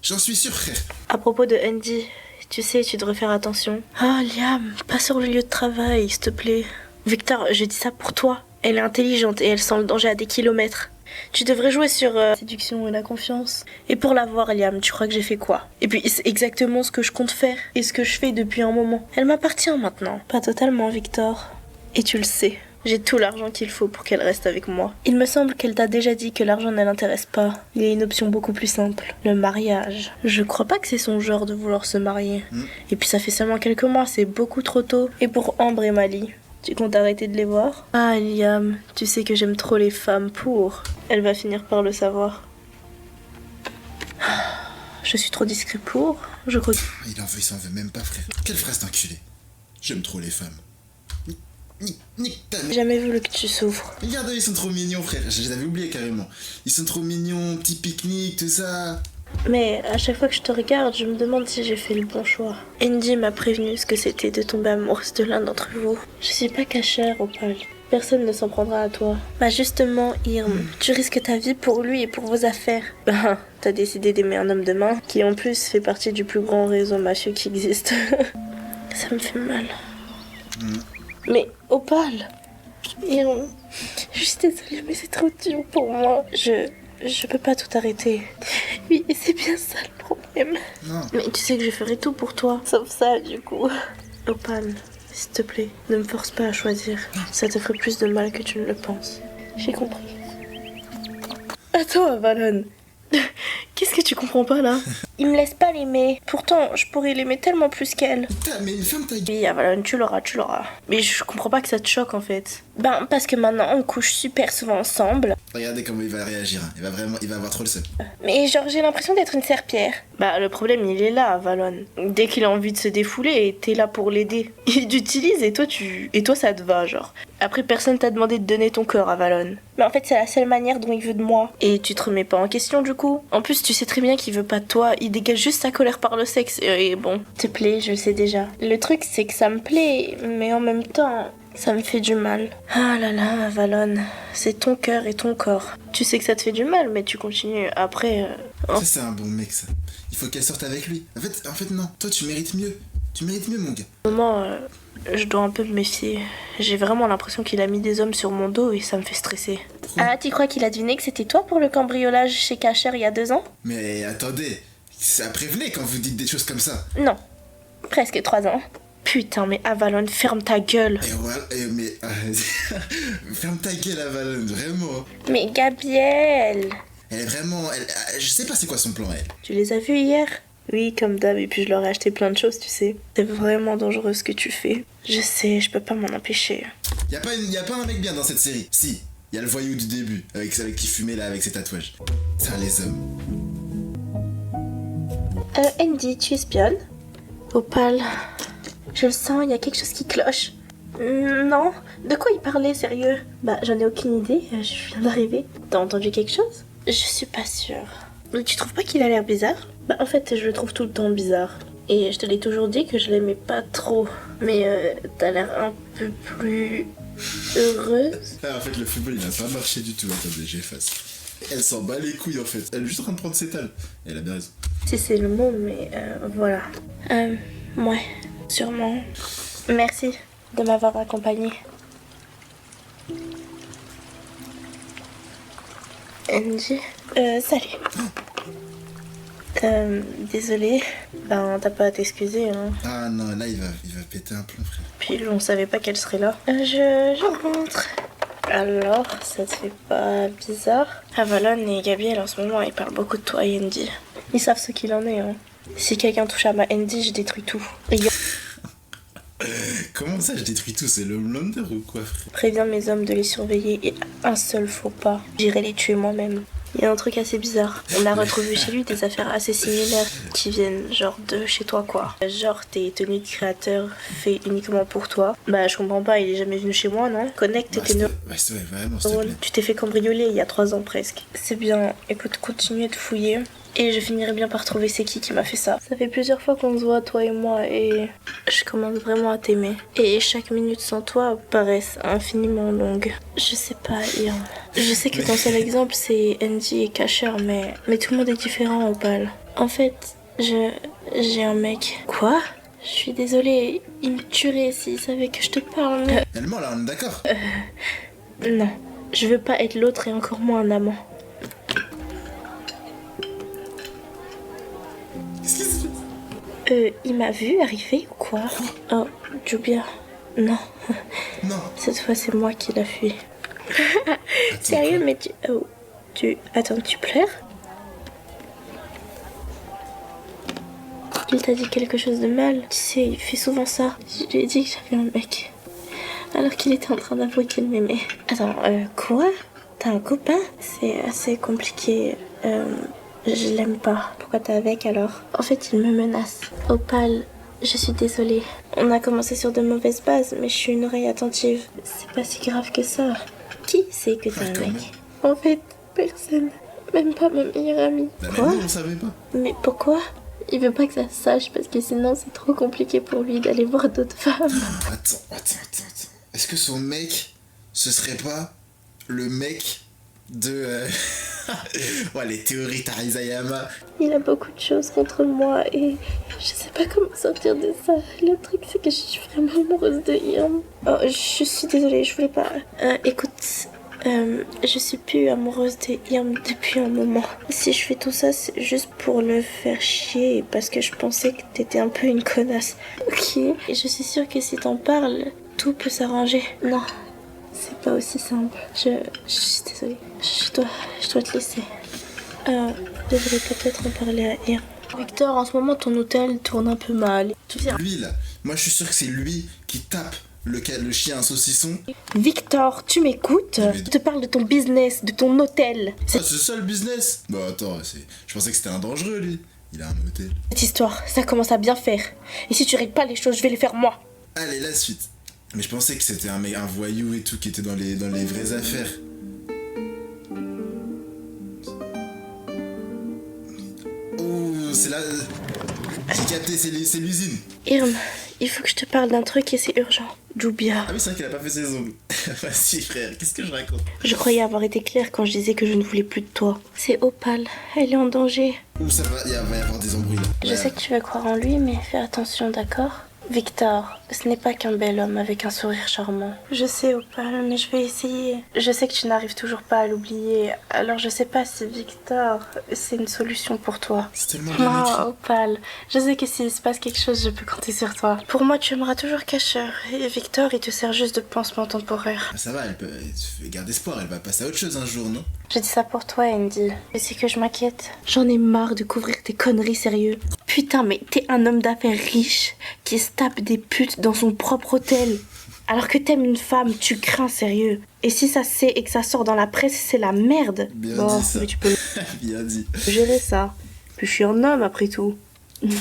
J'en suis sûr, frère. À propos de Andy, tu sais, tu devrais faire attention. Ah, Liam, pas sur le lieu de travail, s'il te plaît. Victor, je dis ça pour toi. Elle est intelligente et elle sent le danger à des kilomètres. Tu devrais jouer sur la séduction et la confiance. Et pour l'avoir, Liam, tu crois que j'ai fait quoi? Et puis, c'est exactement ce que je compte faire et ce que je fais depuis un moment. Elle m'appartient maintenant. Pas totalement, Victor. Et tu le sais. J'ai tout l'argent qu'il faut pour qu'elle reste avec moi. Il me semble qu'elle t'a déjà dit que l'argent ne l'intéresse pas. Il y a une option beaucoup plus simple. Le mariage. Je crois pas que c'est son genre de vouloir se marier. Et puis ça fait seulement quelques mois, c'est beaucoup trop tôt. Et pour Ambre et Mali, tu comptes arrêter de les voir? Ah, Liam, tu sais que j'aime trop les femmes pour. Elle va finir par le savoir. Je suis trop discret pour. Je crois que... Il s'en veut même pas, frère. Quelle phrase d'enculé. J'aime trop les femmes. Nique ta mère. j'ai jamais voulu que tu souffres. Regarde, ils sont trop mignons, frère. Je les avais oubliés carrément. Ils sont trop mignons, petit pique-nique, tout ça. Mais à chaque fois que je te regarde, je me demande si j'ai fait le bon choix. Andy m'a prévenu ce que c'était de tomber amoureuse de l'un d'entre vous. Je suis pas cachère, Opal. Personne ne s'en prendra à toi. Bah justement, Irm, tu risques ta vie pour lui et pour vos affaires. Ben, t'as décidé d'aimer un homme de main, qui en plus fait partie du plus grand réseau mafieux qui existe. Ça me fait mal. Mais, Opal, Et je suis désolée, mais c'est trop dur pour moi. Je peux pas tout arrêter. Oui, et c'est bien ça le problème. Non. Mais tu sais que je ferai tout pour toi. Sauf ça, du coup. Opal, s'il te plaît, ne me force pas à choisir. Ça te ferait plus de mal que tu ne le penses. J'ai compris. Attends, Avalon. Qu'est-ce que tu comprends pas là? Il me laisse pas l'aimer. Pourtant, je pourrais l'aimer tellement plus qu'elle. Putain, mais ferme ta gueule. Oui, Avalon, tu l'auras. Mais je comprends pas que ça te choque en fait. Ben, parce que maintenant on couche super souvent ensemble. Regardez comment il va réagir. Hein. Il va avoir trop le seum. Mais genre, j'ai l'impression d'être une serpillère. Bah, le problème, il est là, Avalon. Dès qu'il a envie de se défouler, t'es là pour l'aider. Il t'utilise et toi, ça te va, genre. Après, personne t'a demandé de donner ton cœur, Avalon. Mais en fait, c'est la seule manière dont il veut de moi. Et tu te remets pas en question, du coup. En plus, tu sais très bien qu'il veut pas de toi. Il dégage juste sa colère par le sexe. Et bon, te plaît, je le sais déjà. Le truc, c'est que ça me plaît, mais en même temps... ça me fait du mal. Ah là là, Avalon, c'est ton cœur et ton corps. Tu sais que ça te fait du mal, mais tu continues. Après... Ça, c'est un bon mec, ça. Il faut qu'elle sorte avec lui. En fait, non. Toi, tu mérites mieux. Tu mérites mieux, mon gars. Au moment, je dois un peu me méfier. J'ai vraiment l'impression qu'il a mis des hommes sur mon dos et ça me fait stresser. Ah, tu crois qu'il a deviné que c'était toi pour le cambriolage chez Cacher il y a 2 ans? Mais attendez, ça prévenez quand vous dites des choses comme ça. Non, presque 3 ans. Putain, mais Avalon, ferme ta gueule. Et voilà, mais... ferme ta gueule, Avalon, vraiment. Mais Gabrielle... Elle est vraiment... je sais pas c'est quoi son plan, elle. Tu les as vus hier? Oui, comme d'hab, et puis je leur ai acheté plein de choses, tu sais. C'est vraiment dangereux ce que tu fais. Je sais, je peux pas m'en empêcher. Y a pas un mec bien dans cette série. Si, y a le voyou du début, avec qui fumait là, avec ses tatouages. Ça, les hommes. Andy, tu espionnes? Opal... je le sens, il y a quelque chose qui cloche. Non, de quoi il parlait, sérieux? Bah, j'en ai aucune idée, je viens d'arriver. T'as entendu quelque chose? Je suis pas sûre. Mais tu trouves pas qu'il a l'air bizarre? Bah, en fait, je le trouve tout le temps bizarre. Et je te l'ai toujours dit que je l'aimais pas trop. Mais t'as l'air un peu plus... heureuse? Ah, en fait, le football, il a pas marché du tout. Attendez, j'efface. Elle s'en bat les couilles, en fait. Elle est juste en train de prendre ses tales. Elle a bien raison. Si c'est le mot, mais voilà. Ouais, sûrement. Merci de m'avoir accompagnée. Angie, salut. Désolée. Ben, t'as pas à t'excuser, hein. Ah non, là, il va péter un plomb, frère. Puis on savait pas qu'elle serait là. Je rentre. Alors, ça te fait pas bizarre? Avalon et Gabriel, en ce moment, ils parlent beaucoup de toi et Andy. Ils savent ce qu'il en est, hein. Si quelqu'un touche à ma Andy, je détruis tout. Et Comment ça, je détruis tout? C'est le Homelander ou quoi, frère? préviens mes hommes de les surveiller et un seul faux pas, j'irai les tuer moi-même. Il y a un truc assez bizarre. On a retrouvé chez lui des affaires assez similaires qui viennent genre de chez toi, quoi. Genre tes tenues de créateur fait uniquement pour toi. Bah, je comprends pas, il est jamais venu chez moi, non? Connecte tes neurones. Ouais, vraiment, s'il te plaît. Tu t'es fait cambrioler il y a 3 ans presque. C'est bien, écoute, continue de fouiller. Et je finirai bien par trouver c'est qui m'a fait ça. Ça fait plusieurs fois qu'on se voit, toi et moi, et je commence vraiment à t'aimer. Et chaque minute sans toi paraisse infiniment longue. Je sais pas, Ian. Je sais que ton seul exemple c'est Andy et Cacher, mais tout le monde est différent, Opal. En fait, j'ai un mec. Quoi? Je suis désolée, il me tuerait s'il savait que je te parle, mais... Elle ment, là, on est d'accord? Non, je veux pas être l'autre et encore moins un amant. Il m'a vu arriver ou quoi? Oh, Jubia. Non. Non. Cette fois, c'est moi qui l'a fui. Sérieux, mais tu... Oh, Attends, tu pleures? Il t'a dit quelque chose de mal? Tu sais, il fait souvent ça. Je lui ai dit que j'avais un mec. Alors qu'il était en train d'avouer qu'il m'aimait. Attends, quoi? T'as un copain? C'est assez compliqué. Je l'aime pas. Pourquoi t'es avec alors? En fait, il me menace. Opal, je suis désolée. On a commencé sur de mauvaises bases, mais je suis une oreille attentive. C'est pas si grave que ça. Qui sait que t'as un mec? En fait, personne. Même pas ma meilleure amie. Quoi? On savait pas. Mais pourquoi? Il veut pas que ça se sache parce que sinon c'est trop compliqué pour lui d'aller voir d'autres femmes. Attends. Est-ce que son mec, ce serait pas le mec de... Ouais, les théories Tarizayama. Il a beaucoup de choses contre moi et je sais pas comment sortir de ça. Le truc, c'est que je suis vraiment amoureuse de Irm. Oh, je suis désolée, je voulais pas. Écoute, je suis plus amoureuse de Irm depuis un moment. Si je fais tout ça, c'est juste pour le faire chier parce que je pensais que t'étais un peu une connasse. Ok. Et je suis sûre que si t'en parles, tout peut s'arranger. Non, c'est pas aussi simple. Je suis désolée. Je dois te laisser. Devrais peut-être en parler à Irm. Victor, en ce moment, ton hôtel tourne un peu mal. Tu sais... Lui, là, moi, je suis sûr que c'est lui qui tape le chien à saucisson. Victor, tu m'écoutes? Je te parle de ton business, de ton hôtel. Ah, c'est ça le business? Bah attends, je pensais que c'était un dangereux, lui. Il a un hôtel. Cette histoire, ça commence à bien faire. Et si tu règles pas les choses, je vais les faire moi. Allez, la suite. Mais je pensais que c'était un voyou et tout qui était dans les vraies affaires. Oh, c'est là... J'ai capté, c'est l'usine. Irm, il faut que je te parle d'un truc et c'est urgent. Jubia. Ah oui, c'est vrai qu'elle a pas fait ses ongles. Vas-y, frère, qu'est-ce que je raconte? Je croyais avoir été claire quand je disais que je ne voulais plus de toi. C'est Opal, elle est en danger. Ouh, ça va, va y avoir des embrouilles là. Je sais que tu vas croire en lui, mais fais attention, d'accord? Victor, ce n'est pas qu'un bel homme avec un sourire charmant. Je sais, Opal, mais je vais essayer. Je sais que tu n'arrives toujours pas à l'oublier, alors je sais pas si Victor, c'est une solution pour toi. C'est tellement bien écrit. Oh, Opal, je sais que s'il se passe quelque chose, je peux compter sur toi. Pour moi, tu aimeras toujours Cacheur, et Victor, il te sert juste de pansement temporaire. Ah, ça va, elle garde espoir, elle va passer à autre chose un jour, non? Je dis ça pour toi, Andy. Et c'est que je m'inquiète. J'en ai marre de couvrir tes conneries, sérieux. Putain, mais t'es un homme d'affaires riche qui se tape des putes dans son propre hôtel. Alors que t'aimes une femme, tu crains, sérieux. Et si ça se sait et que ça sort dans la presse, c'est la merde. Bien bon, dit ça. mais tu peux Bien dit. gérer ça. Puis je suis un homme, après tout.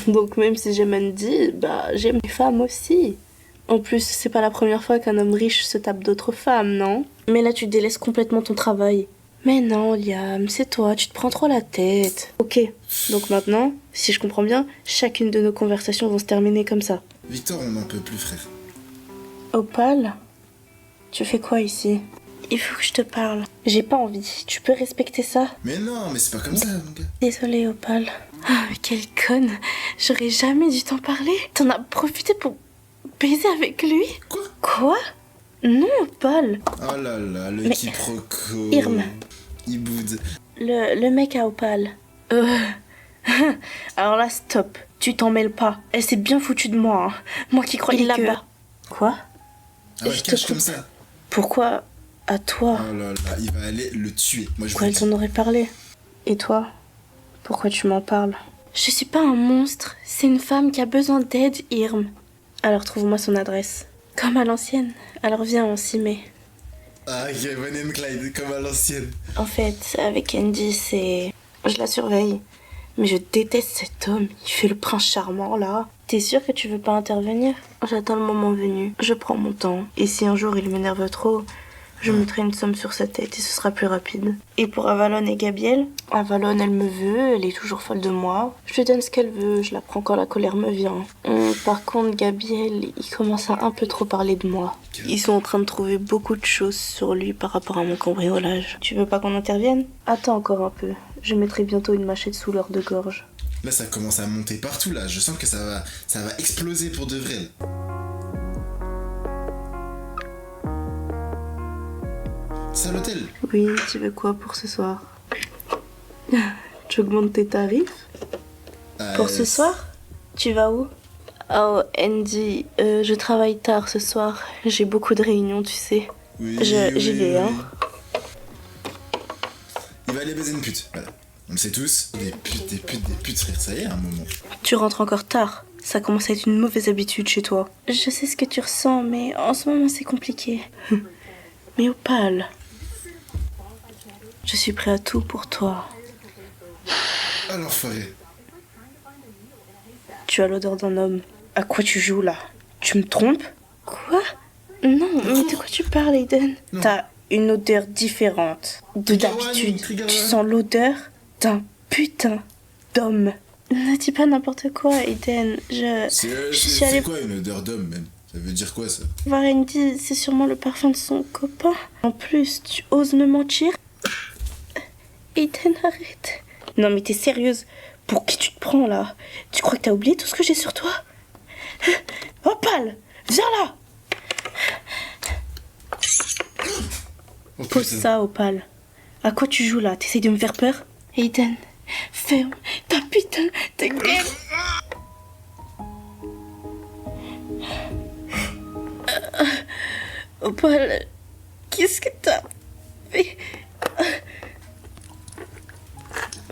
Donc même si j'aime Andy, bah j'aime les femmes aussi. En plus, c'est pas la première fois qu'un homme riche se tape d'autres femmes, non? Mais là, tu délaisses complètement ton travail. Mais non, Liam, c'est toi, tu te prends trop la tête. Ok, donc maintenant, si je comprends bien, chacune de nos conversations vont se terminer comme ça. Victor, on n'en peut plus, frère. Opal, tu fais quoi ici? Il faut que je te parle. J'ai pas envie, tu peux respecter ça? Mais non, mais c'est pas comme ça, mon gars. Désolée, Opal. Ah, mais quelle conne. J'aurais jamais dû t'en parler. T'en as profité pour baiser avec lui? Quoi? Quoi? Non, Opal. Oh là là, le Mais- quiproquo. Irm. Il boude. Le mec à Opal. Alors là, stop. Tu t'en mêles pas. Elle s'est bien foutue de moi. Hein. Moi qui croyais que... là-bas. Quoi? Ah ouais, Je te cache coupe. comme ça. Pourquoi à toi? Oh là là, il va aller le tuer. Moi, je Pourquoi vous elle t'en aurait parlé? Et toi? Pourquoi tu m'en parles? Je suis pas un monstre. C'est une femme qui a besoin d'aide, Irm. Alors trouve-moi son adresse. Comme à l'ancienne. Alors viens, on s'y met. Ah, ok, Bonnie and Clyde, comme à l'ancienne. En fait, avec Andy, c'est... Je la surveille. Mais je déteste cet homme. Il fait le prince charmant, là. T'es sûr que tu veux pas intervenir? J'attends le moment venu. Je prends mon temps. Et si un jour il m'énerve trop, je mettrai une somme sur sa tête et ce sera plus rapide. Et pour Avalon et Gabrielle, Avalon, elle me veut, elle est toujours folle de moi. Je lui donne ce qu'elle veut, je la prends quand la colère me vient. Par contre, Gabriel, il commence à un peu trop parler de moi. Ils sont en train de trouver beaucoup de choses sur lui par rapport à mon cambriolage. Tu veux pas qu'on intervienne? Attends encore un peu. Je mettrai bientôt une machette sous leur de gorge. Là, ça commence à monter partout, là. Je sens que ça va exploser pour de vrai. Là. C'est à l'hôtel. Oui, tu veux quoi pour ce soir? Tu augmentes tes tarifs? Pour ce soir? Tu vas où? Oh, Andy, je travaille tard ce soir. J'ai beaucoup de réunions, tu sais. Oui, J'y vais, hein. Il va aller baiser une pute, voilà. On le sait tous. Des putes, frère, ça y est, à un moment. Tu rentres encore tard. Ça commence à être une mauvaise habitude chez toi. Je sais ce que tu ressens, mais en ce moment c'est compliqué. Mais Opal, je suis prêt à tout pour toi. Alors, forêt. Tu as l'odeur d'un homme. À quoi tu joues là? Tu me trompes? Quoi? Non, mais de quoi tu parles, Aiden? Non. T'as une odeur différente de d'habitude. Trigger Tu one. sens l'odeur d'un putain d'homme. Ne dis pas n'importe quoi, Aiden. Je suis allée C'est quoi une odeur d'homme, même? Ça veut dire quoi, ça? voir Andy, c'est sûrement le parfum de son copain. En plus, tu oses me mentir? Ethan, arrête. Non mais t'es sérieuse? Pour qui tu te prends là? Tu crois que t'as oublié tout ce que j'ai sur toi? Opal, viens là. Oh, Pose putain. ça, Opal. À quoi tu joues là? T'essayes de me faire peur? Ethan, ferme ta putain de gueule. Opal, qu'est-ce que t'as fait?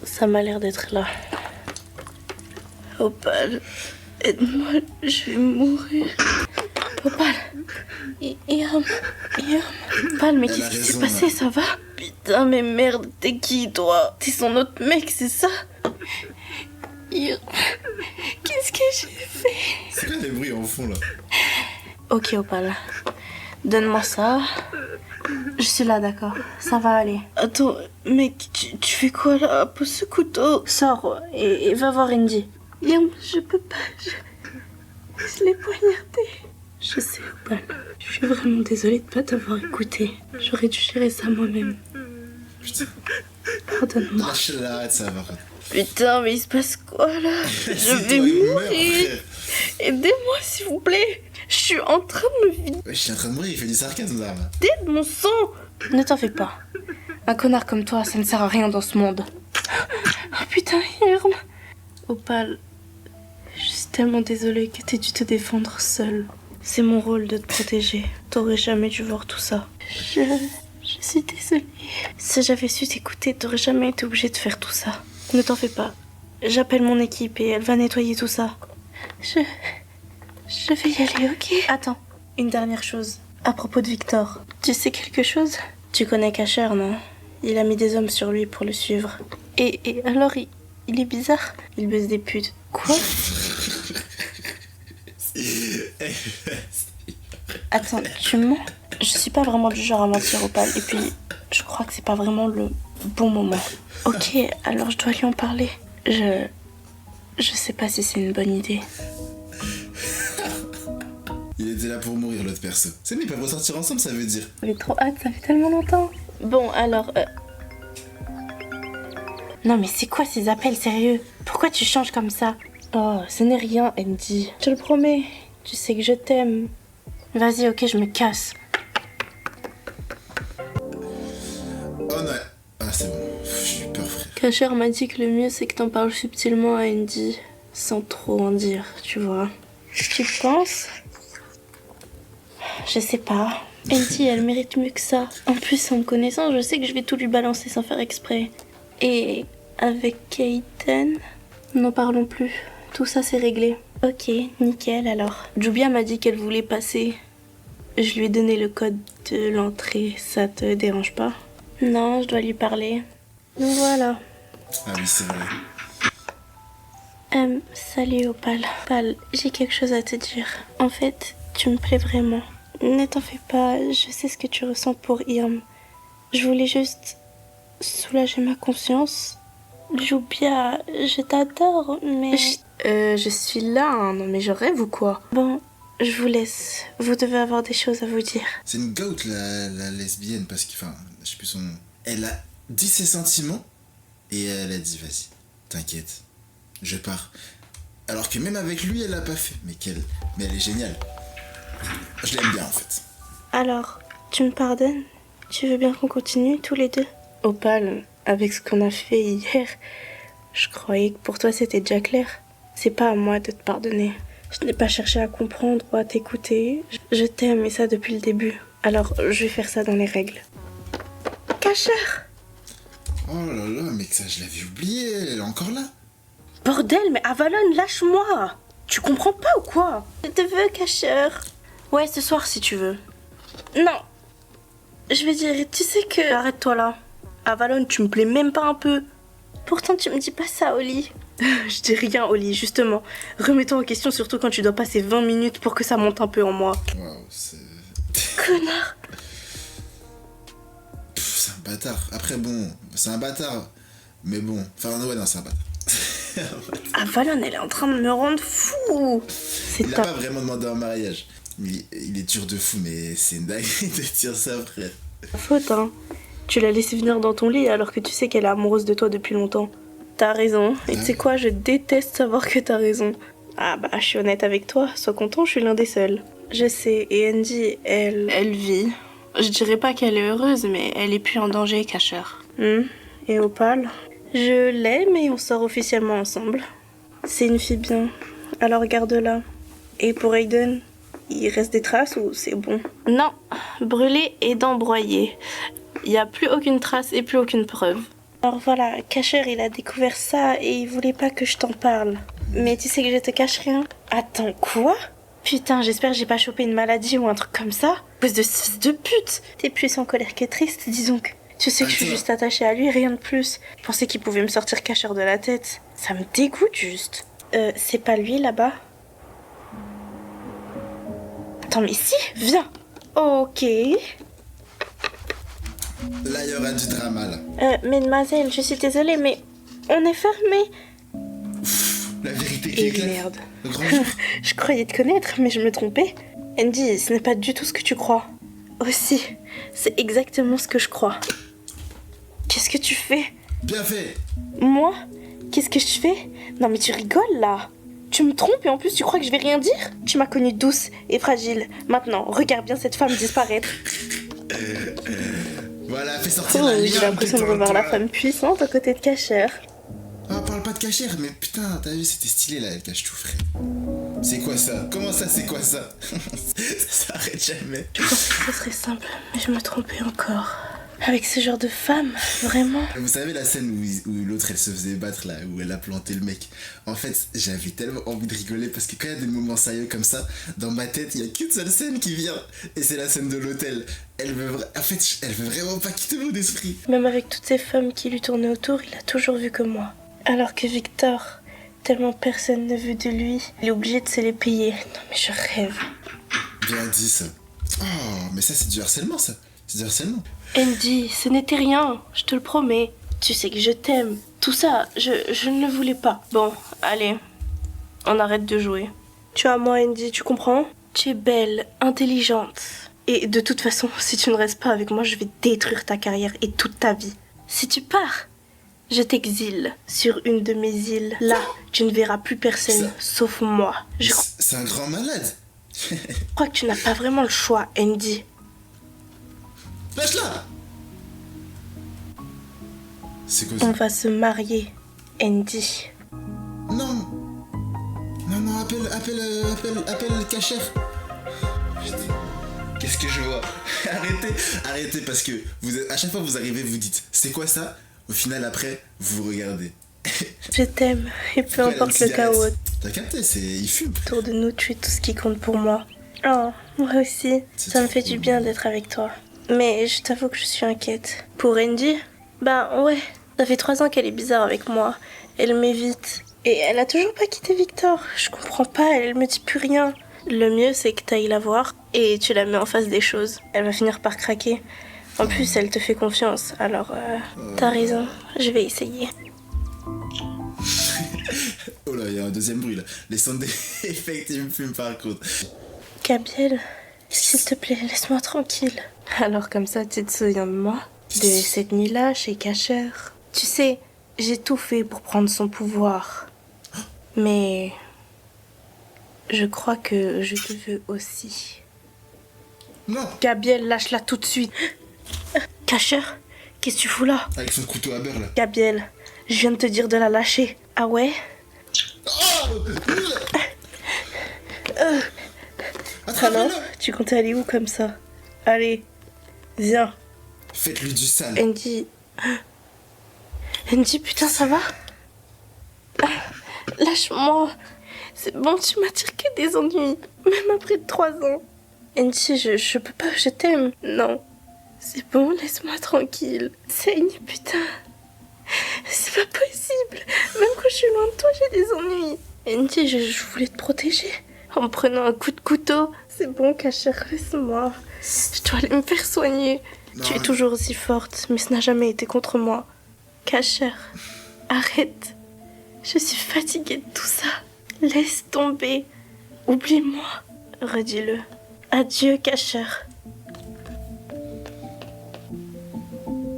Ça m'a l'air d'être là. Opal, aide-moi, je vais mourir. Opal, Iram, Opal, mais Elle a qu'est-ce qui s'est raison, passé, là. ça va? Putain, mais merde, t'es qui, toi? T'es son autre mec, c'est ça? Iram, qu'est-ce que j'ai fait? C'est quoi les bruits en fond là? Ok, Opal, donne-moi ça. Je suis là, d'accord. Ça va aller. Attends, mec, tu fais quoi là? Pose ce couteau. Sors et va voir Andy. Liam, je peux pas. Je l'ai poignardé. Je sais, Opal. Je suis vraiment désolée de pas t'avoir écouté. J'aurais dû gérer ça moi-même. Putain. Pardonne-moi. Lâche-la, arrête ça va. Putain, mais il se passe quoi là? Je C'est vais toi, il meurt, mourir. frère. Aidez-moi, s'il vous plaît. Je suis en train de me vider Ouais, je suis en train de mourir, il fait du sarcasme là. de mon sang. Ne t'en fais pas. Un connard comme toi, ça ne sert à rien dans ce monde. Oh putain, Irm. Opal, je suis tellement désolée que t'aies dû te défendre seule. C'est mon rôle de te protéger. T'aurais jamais dû voir tout ça. Je suis désolée. Si j'avais su t'écouter, t'aurais jamais été obligée de faire tout ça. Ne t'en fais pas. J'appelle mon équipe et elle va nettoyer tout ça. Je vais y aller, ok? Attends, une dernière chose. À propos de Victor, tu sais quelque chose? Tu connais Kasher, non? Il a mis des hommes sur lui pour le suivre. Et alors, il est bizarre. Il baise des putes. Quoi? Attends, tu mens? Je suis pas vraiment du genre à mentir, Opal. Et puis, je crois que c'est pas vraiment le bon moment. Ok, alors je dois lui en parler. Je sais pas si c'est une bonne idée. Il était là pour mourir l'autre perso. C'est bon, ils peuvent ressortir ensemble, ça veut dire. J'ai trop hâte, ça fait tellement longtemps. Bon, alors... Non, mais c'est quoi ces appels, sérieux? Pourquoi tu changes comme ça? Oh, ce n'est rien, Andy. Je te le promets. Tu sais que je t'aime. Vas-y, ok, je me casse. Oh non. Ah, c'est bon. J'ai eu peur, frère. Kasher m'a dit que le mieux, c'est que t'en parles subtilement à Andy. Sans trop en dire, tu vois. Tu penses? Je sais pas. Andy, elle mérite mieux que ça. En plus, en me connaissant, je sais que je vais tout lui balancer sans faire exprès. Et avec Keiten, n'en parlons plus. Tout ça, c'est réglé. Ok, nickel alors. Jubia m'a dit qu'elle voulait passer. Je lui ai donné le code de l'entrée. Ça te dérange pas? Non, je dois lui parler. Voilà. Ah oui, c'est vrai. Salut Opal. Opal, j'ai quelque chose à te dire. En fait, tu me plais vraiment. Ne t'en fais pas, je sais ce que tu ressens pour Irm. Je voulais juste soulager ma conscience. Jubia, je t'adore, mais... Je suis là, hein. Non mais je rêve ou quoi? Bon, je vous laisse. Vous devez avoir des choses à vous dire. C'est une goat, la lesbienne, parce que... Enfin, je sais plus son nom. Elle a dit ses sentiments, et elle a dit, vas-y, t'inquiète, je pars. Alors que même avec lui, elle l'a pas fait. Mais elle est géniale. Je l'aime bien, en fait. Alors, tu me pardonnes? Tu veux bien qu'on continue tous les deux? Opal, avec ce qu'on a fait hier, je croyais que pour toi c'était déjà clair. C'est pas à moi de te pardonner. Je n'ai pas cherché à comprendre ou à t'écouter. Je t'aime et ça depuis le début. Alors, je vais faire ça dans les règles. Kasher! Oh là là, mais que ça, je l'avais oublié. Elle est encore là. Bordel, mais Avalon, lâche-moi! Tu comprends pas ou quoi? Je te veux, Kasher. Ouais, ce soir si tu veux. Non. Je vais dire, tu sais que... Arrête-toi là. Avalon, tu me plais même pas un peu. Pourtant, tu me dis pas ça, Oli. Je dis rien, Oli, justement. Remets-toi en question, surtout quand tu dois passer 20 minutes pour que ça monte un peu en moi. Waouh, c'est... Connard. C'est un bâtard. Après, bon, c'est un bâtard. Mais bon, enfin, ouais, non, c'est un bâtard. Avalon, elle est en train de me rendre fou. C'est Il a top. pas vraiment demandé en mariage. Il est dur de fou, mais c'est une dinguerie de dire ça, frère. Faute, hein. Tu l'as laissée venir dans ton lit alors que tu sais qu'elle est amoureuse de toi depuis longtemps. T'as raison. Et tu sais quoi, je déteste savoir que t'as raison. Ah bah, je suis honnête avec toi. Sois content, je suis l'un des seuls. Je sais, et Andy, elle vit. Je dirais pas qu'elle est heureuse, mais elle est plus en danger, cacheur. Et Opal? Je l'aime et on sort officiellement ensemble. C'est une fille bien. Alors garde-la. Et pour Aiden, il reste des traces ou c'est bon? Non, brûlé et dents broyées. Il n'y a plus aucune trace et plus aucune preuve. Alors voilà, Cacher, il a découvert ça et il voulait pas que je t'en parle. Mais tu sais que je te cache rien. Attends, quoi? Putain, j'espère que j'ai pas chopé une maladie ou un truc comme ça. Cause de fils de pute. T'es plus en colère que triste, dis donc. Tu sais que je suis juste attachée à lui, rien de plus. Je pensais qu'il pouvait me sortir Cacher de la tête. Ça me dégoûte juste. C'est pas lui là-bas? Attends, mais si, viens. Ok. Là, il y aura du drama, là. Mademoiselle, je suis désolée, mais on est fermé. La vérité qui Et éclate. merde. Le grand jour. Je croyais te connaître, mais je me trompais. Andy, ce n'est pas du tout ce que tu crois. Aussi, c'est exactement ce que je crois. Qu'est-ce que tu fais? Bien fait. Moi? Qu'est-ce que je fais? Non mais tu rigoles là. Tu me trompes et en plus tu crois que je vais rien dire? Tu m'as connue douce et fragile. Maintenant, regarde bien cette femme disparaître. Voilà, fais sortir Oh, la j'ai lionne, l'impression de putain, revoir la toi. femme puissante à côté de Cacher. Ah, parle pas de cachère, mais putain, t'as vu, c'était stylé là, elle cache tout, frère. C'est quoi ça? Comment ça, c'est quoi ça? Ça arrête jamais. Je pensais que ce serait simple, mais je me trompais encore. Avec ce genre de femme, vraiment. Vous savez la scène où l'autre elle se faisait battre là, où elle a planté le mec. En fait, j'avais tellement envie de rigoler parce que quand il y a des moments sérieux comme ça, dans ma tête, il y a qu'une seule scène qui vient. Et c'est la scène de l'hôtel. En fait, elle veut vraiment pas quitter mon esprit. Même avec toutes ces femmes qui lui tournaient autour, il a toujours vu que moi. Alors que Victor, tellement personne ne veut de lui, il est obligé de se les payer. Non mais je rêve. Bien dit ça. Oh, mais ça c'est du harcèlement ça. C'est du harcèlement. Andy, ce n'était rien, je te le promets. Tu sais que je t'aime. Tout ça, je ne le voulais pas. Bon, allez, on arrête de jouer. Tu as moi, Andy, tu comprends? Tu es belle, intelligente. Et de toute façon, si tu ne restes pas avec moi, je vais détruire ta carrière et toute ta vie. Si tu pars, je t'exile sur une de mes îles. Là, tu ne verras plus personne, Ça- sauf moi. Je C'est un grand malade. crois que tu n'as pas vraiment le choix, Andy. Lâche-la. C'est quoi On ça? va se marier, Andy. Non. Non, appelle le cachère. Putain. Qu'est-ce que je vois? Arrêtez parce que à chaque fois que vous arrivez, vous dites c'est quoi ça? Au final, après, vous regardez. Je t'aime, et peu Elle a une importe le cigarette. chaos T'as capté, il fume. autour de nous, tu es tout ce qui compte pour moi. Oh, moi aussi, C'est ça me trop fait du cool. bien d'être avec toi. Mais je t'avoue que je suis inquiète. Pour Andy? Ben ouais, ça fait 3 ans qu'elle est bizarre avec moi. Elle m'évite. Et elle a toujours pas quitté Victor. Je comprends pas, elle me dit plus rien. Le mieux, c'est que t'ailles la voir et tu la mets en face des choses. Elle va finir par craquer. En plus, elle te fait confiance. Alors, t'as raison, je vais essayer. Oh là, il y a un deuxième bruit là. Les sons d'effets, ils me fument par contre. Gabriel, s'il te plaît, laisse-moi tranquille. Alors comme ça, tu te souviens de moi? De cette nuit-là chez Cacher? Tu sais, j'ai tout fait pour prendre son pouvoir. Mais... je crois que je te veux aussi. Non. Gabriel, lâche-la tout de suite. Cacher, qu'est-ce que tu fous là? Avec son couteau à beurre là. Gabriel, je viens de te dire de la lâcher. Ah ouais? Oh. Alors, Attrapez-le. tu comptais aller où comme ça? Allez, viens. Faites-lui du sale. Andy... Andy, putain, ça va? Lâche-moi. C'est bon, tu m'attires que des ennuis. Même après 3 ans. Andy, je peux pas, je t'aime. Non. C'est bon, laisse-moi tranquille. Saigne, putain. C'est pas possible. Même quand je suis loin de toi, j'ai des ennuis. Andy, je voulais te protéger. En me prenant un coup de couteau. C'est bon, Cacher, laisse-moi. Je dois aller me faire soigner. Non, Tu es toujours aussi forte, mais ce n'a jamais été contre moi. Cacher, arrête. Je suis fatiguée de tout ça. Laisse tomber. Oublie-moi. Redis-le. Adieu, Cacher.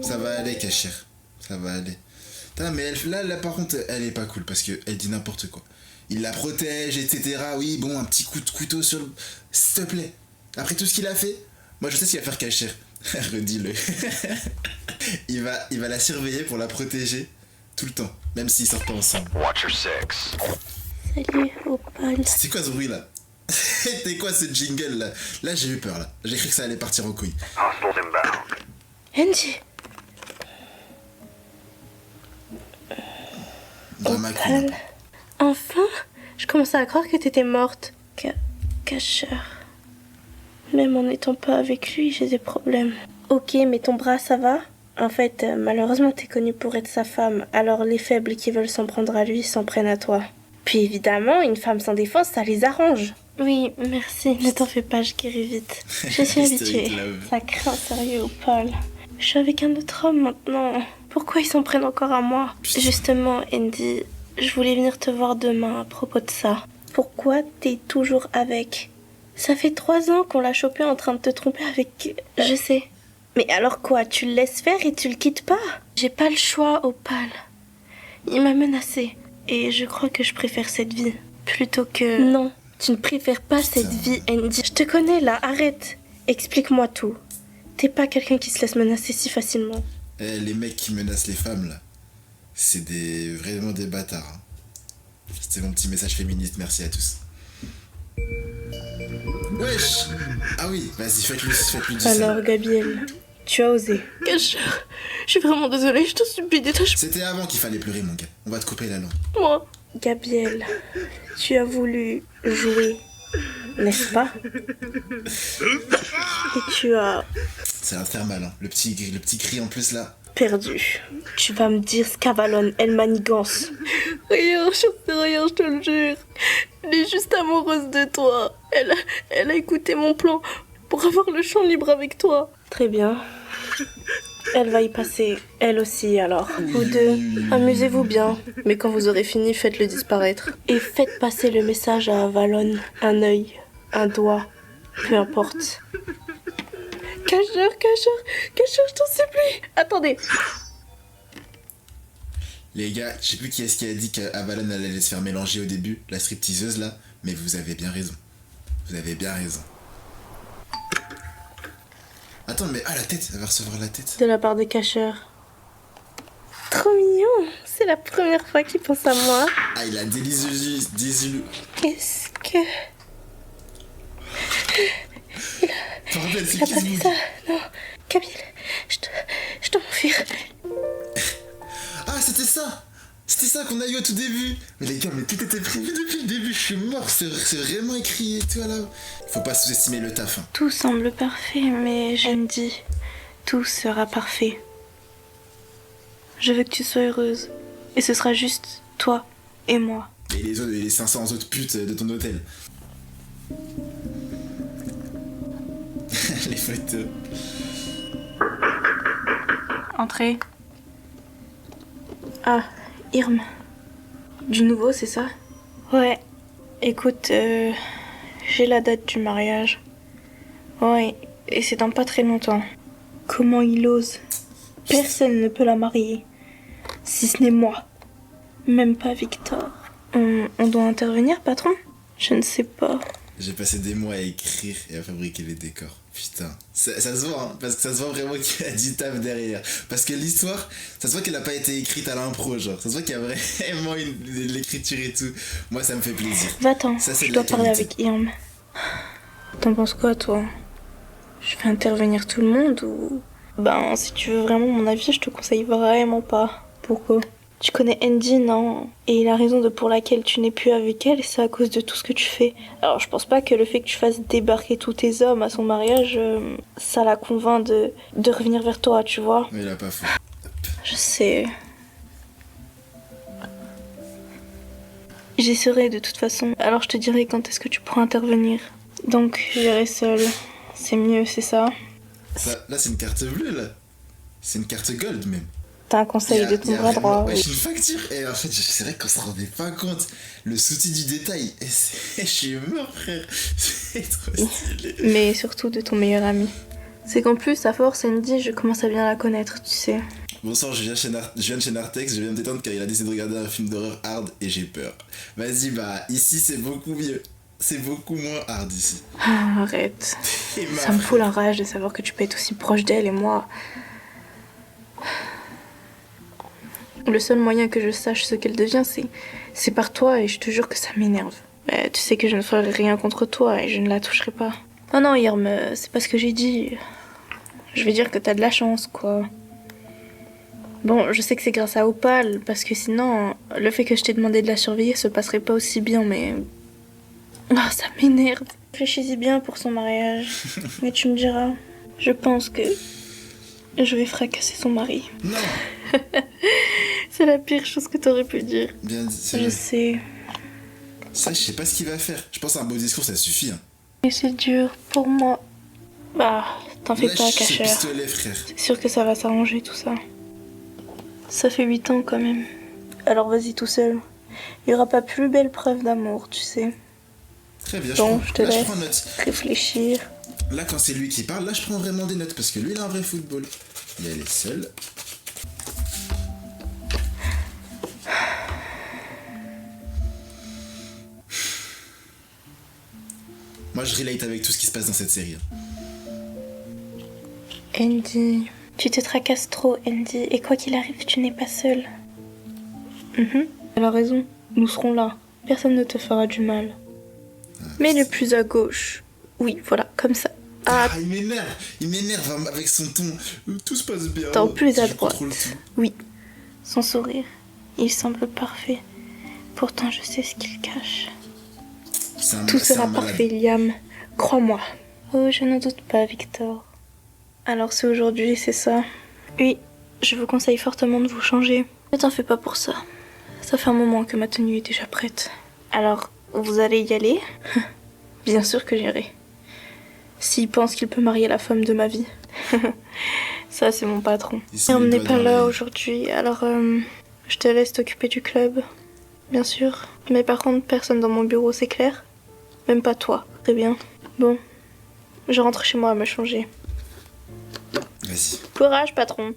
Ça va aller, cachère. Ça va aller. Putain, mais là, par contre, elle est pas cool parce qu'elle dit n'importe quoi. Il la protège, etc. Oui, bon, un petit coup de couteau sur le... S'il te plaît. Après tout ce qu'il a fait, moi je sais ce qu'il va faire, cachère. Redis-le. il va la surveiller pour la protéger tout le temps, même s'ils sortent pas ensemble. Salut, Opal. C'est quoi ce bruit là? C'était quoi ce jingle là? Là j'ai eu peur là. J'ai cru que ça allait partir en couille. Angie. Drama Opal. queen. Enfin, je commençais à croire que t'étais morte. Cacheur. Même en n'étant pas avec lui, j'ai des problèmes. Ok, mais ton bras, ça va? En fait, malheureusement, t'es connue pour être sa femme, alors les faibles qui veulent s'en prendre à lui s'en prennent à toi. Puis évidemment, une femme sans défense, ça les arrange. Oui, merci, ne t'en fais pas, je guéris vite. Je suis habituée. Ça craint, sérieux, Opal. Je suis avec un autre homme maintenant. Pourquoi ils s'en prennent encore à moi? Justement, Andy, je voulais venir te voir demain à propos de ça. Pourquoi t'es toujours avec? Ça fait 3 ans qu'on l'a chopé en train de te tromper avec... Je sais. Mais alors quoi, tu le laisses faire et tu le quittes pas? J'ai pas le choix, Opal. Il m'a menacée. Et je crois que je préfère cette vie. Plutôt que... Non, tu ne préfères pas cette vie, Andy. Je te connais là, arrête. Explique-moi tout. T'es pas quelqu'un qui se laisse menacer si facilement. Les mecs qui menacent les femmes là, c'est vraiment des bâtards. Hein. C'était mon petit message féministe, merci à tous. Wesh! Ah oui, vas-y, faites-lui du Alors, Gabriel, tu as osé. Cacheur, je suis vraiment désolée, je te supplie, détache-moi. C'était avant qu'il fallait pleurer, mon gars. On va te couper la langue. Moi. Gabriel, tu as voulu jouer, n'est-ce pas? Et tu as... Ça va te faire mal, hein. Le petit cri en plus là. Perdu. Tu vas me dire ce qu'Avalon, elle manigance. Rien, je sais rien, je te le jure. Elle est juste amoureuse de toi. Elle a écouté mon plan pour avoir le champ libre avec toi. Très bien. Elle va y passer, elle aussi alors. Vous deux, amusez-vous bien. Mais quand vous aurez fini, faites-le disparaître. Et faites passer le message à Avalon. Un œil, un doigt, peu importe. Cacheur, je t'en supplie. Attendez. Les gars, je sais plus qui est-ce qui a dit qu'Avalon allait se faire mélanger au début, la stripteaseuse là, mais vous avez bien raison. Vous avez bien raison. Attends, mais la tête, elle va recevoir la tête. De la part des cacheurs. Trop mignon. C'est la première fois qu'il pense à moi. Ah, il a désillusionné. Qu'est-ce que... Bordel, c'est Il a qui pas ce fait move? ça. Non. Camille, je dois m'enfuir. Ah, c'était ça! C'était ça qu'on a eu au tout début! Mais les gars, mais tout était prévu depuis le début, je suis mort, c'est vraiment écrit et tout là. Faut pas sous-estimer le taf. Hein. Tout semble parfait, mais je me dis, tout sera parfait. Je veux que tu sois heureuse. Et ce sera juste toi et moi. Et les 500 autres putes de ton hôtel. Les photos. Entrez. Ah, Irm. Du nouveau, c'est ça? Ouais. Écoute, j'ai la date du mariage. Ouais, et c'est dans pas très longtemps. Comment il ose? Personne ne peut la marier. Si ce n'est moi. Même pas Victor. On doit intervenir, patron? Je ne sais pas. J'ai passé des mois à écrire et à fabriquer les décors. Putain, ça se voit, hein, parce que ça se voit vraiment qu'il y a du taf derrière. Parce que l'histoire, ça se voit qu'elle a pas été écrite à l'impro, genre. Ça se voit qu'il y a vraiment de l'écriture et tout. Moi, ça me fait plaisir. Va-t'en, Ça, c'est je de dois la parler qualité. avec Irm. T'en penses quoi, toi? Je fais intervenir tout le monde ou... Ben, si tu veux vraiment mon avis, je te conseille vraiment pas. Pourquoi? Tu connais Andy, non? Et il a raison de pour laquelle tu n'es plus avec elle, et c'est à cause de tout ce que tu fais. Alors, je pense pas que le fait que tu fasses débarquer tous tes hommes à son mariage, ça la convainc de revenir vers toi, tu vois? Mais il a pas faux. Je sais. J'essaierai de toute façon. Alors, je te dirai quand est-ce que tu pourras intervenir. Donc, j'irai seule. C'est mieux, c'est ça? Là, c'est une carte bleue, là. C'est une carte gold, même. T'as un conseil de ton bras droit. Ouais, Oui. j'ai une facture. Et en fait, c'est vrai qu'on se rendait pas compte. Le souci du détail. Et je suis mort, frère. C'est trop stylé. Mais surtout de ton meilleur ami. C'est qu'en plus, à force, Andy, je commence à bien la connaître, tu sais. Bonsoir, je viens de chez Nartex, je viens me détendre car il a décidé de regarder un film d'horreur hard et j'ai peur. Vas-y, bah, ici c'est beaucoup mieux. C'est beaucoup moins hard ici. Ah, arrête. Et Ça me fout la rage de savoir que tu peux être aussi proche d'elle et moi. Le seul moyen que je sache ce qu'elle devient, c'est par toi et je te jure que ça m'énerve. Tu sais que je ne ferai rien contre toi et je ne la toucherai pas. Oh non, Irm, c'est pas ce que j'ai dit. Je vais dire que t'as de la chance, quoi. Bon, je sais que c'est grâce à Opal, parce que sinon, le fait que je t'ai demandé de la surveiller se passerait pas aussi bien, mais... Oh, ça m'énerve. Réfléchis-y bien pour son mariage. Mais tu me diras, je pense que je vais fracasser son mari. Non. C'est la pire chose que t'aurais pu dire. Bien dit, c'est Je vrai. sais. Ça, je sais pas ce qu'il va faire. Je pense qu'un beau discours, ça suffit. Hein. Mais c'est dur pour moi. Bah, t'en fais pas, Lâche ce cacheur. pistolet, frère. C'est sûr que ça va s'arranger tout ça. Ça fait 8 ans quand même. Alors vas-y tout seul. Il y aura pas plus belle preuve d'amour, tu sais. Très bien, Bon, je je te prends, là, je laisse prends note. réfléchir. Là, quand c'est lui qui parle, là, je prends vraiment des notes parce que lui, il a un vrai football. Et elle est seule. Moi, je relate avec tout ce qui se passe dans cette série. Hein. Andy, tu te tracasses trop, Andy. Et quoi qu'il arrive, tu n'es pas seule. Elle a raison. Nous serons là. Personne ne te fera du mal. Mais le plus à gauche. Oui, voilà, comme ça. Ah, Ah, il m'énerve avec son ton. Tout se passe bien. Tant plus à Je droite. contrôle tout. oui. Son sourire. Il semble parfait. Pourtant, je sais ce qu'il cache. Tout C'est sera un malade. parfait, Liam. Crois-moi. Oh, je n'en doute pas, Victor. Alors c'est aujourd'hui, c'est ça? Oui, je vous conseille fortement de vous changer. Ne t'en fais pas pour ça. Ça fait un moment que ma tenue est déjà prête. Alors, vous allez y aller? Bien sûr que j'irai. S'il pense qu'il peut marier la femme de ma vie. Ça, c'est mon patron. Et on n'est pas là aujourd'hui, alors je te laisse t'occuper du club. Bien sûr. Mais par contre, personne dans mon bureau, c'est clair? Même pas toi. Très bien. Bon, je rentre chez moi à me changer. Vas-y. Courage, patron.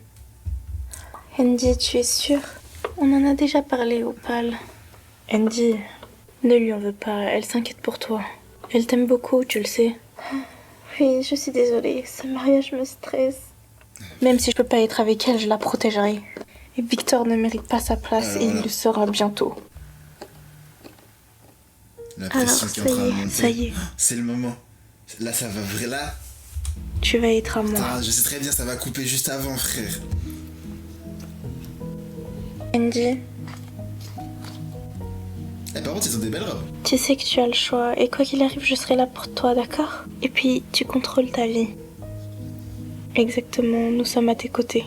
Andy, tu es sûre? On en a déjà parlé, Opal. Andy, ne lui en veux pas, elle s'inquiète pour toi. Elle t'aime beaucoup, tu le sais. Oui, je suis désolée, ce mariage me stresse. Même si je peux pas être avec elle, je la protégerai. Et Victor ne mérite pas sa place et il le sera bientôt. La Alors, pression qui est en train de monter. ça y est. C'est le moment. Là, ça va vrai là. Tu vas être à moi. Ah, je sais très bien, ça va couper juste avant, frère. Andy, Eh, par contre, ils ont des belles robes. tu sais que tu as le choix et quoi qu'il arrive, je serai là pour toi, d'accord? Et puis, tu contrôles ta vie. Exactement, nous sommes à tes côtés.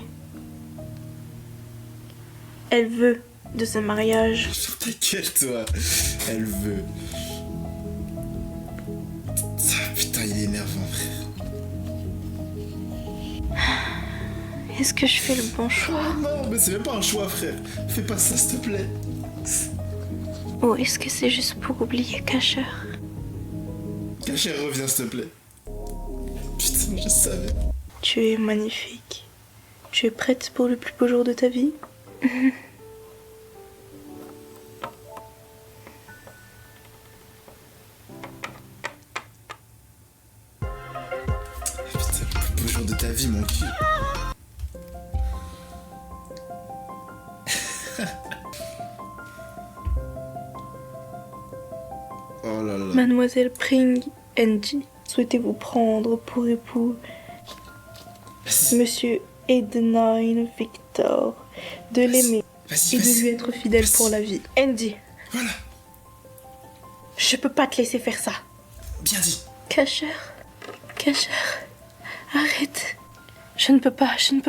Elle veut de ce mariage. Ta gueule, toi. Elle veut. Ah, putain, il est énervant, frère. Est-ce que je fais le bon choix? Oh non, mais c'est même pas un choix, frère. Fais pas ça, s'il te plaît. Ou est-ce que c'est juste pour oublier Cacheur? Cacher, reviens, s'il te plaît. Putain, je savais. Tu es magnifique. Tu es prête pour le plus beau jour de ta vie? Putain, le plus beau jour de ta vie, mon cul. Oh là là. Mademoiselle Pring, Andy, souhaitez-vous prendre pour époux Vas-y, Monsieur Edenine Victor, de l'aimer vas-y, et de lui vas-y. être fidèle Vas-y. pour la vie. Andy, Voilà, je peux pas te laisser faire ça. bien dit. Cacheur, arrête. Je ne peux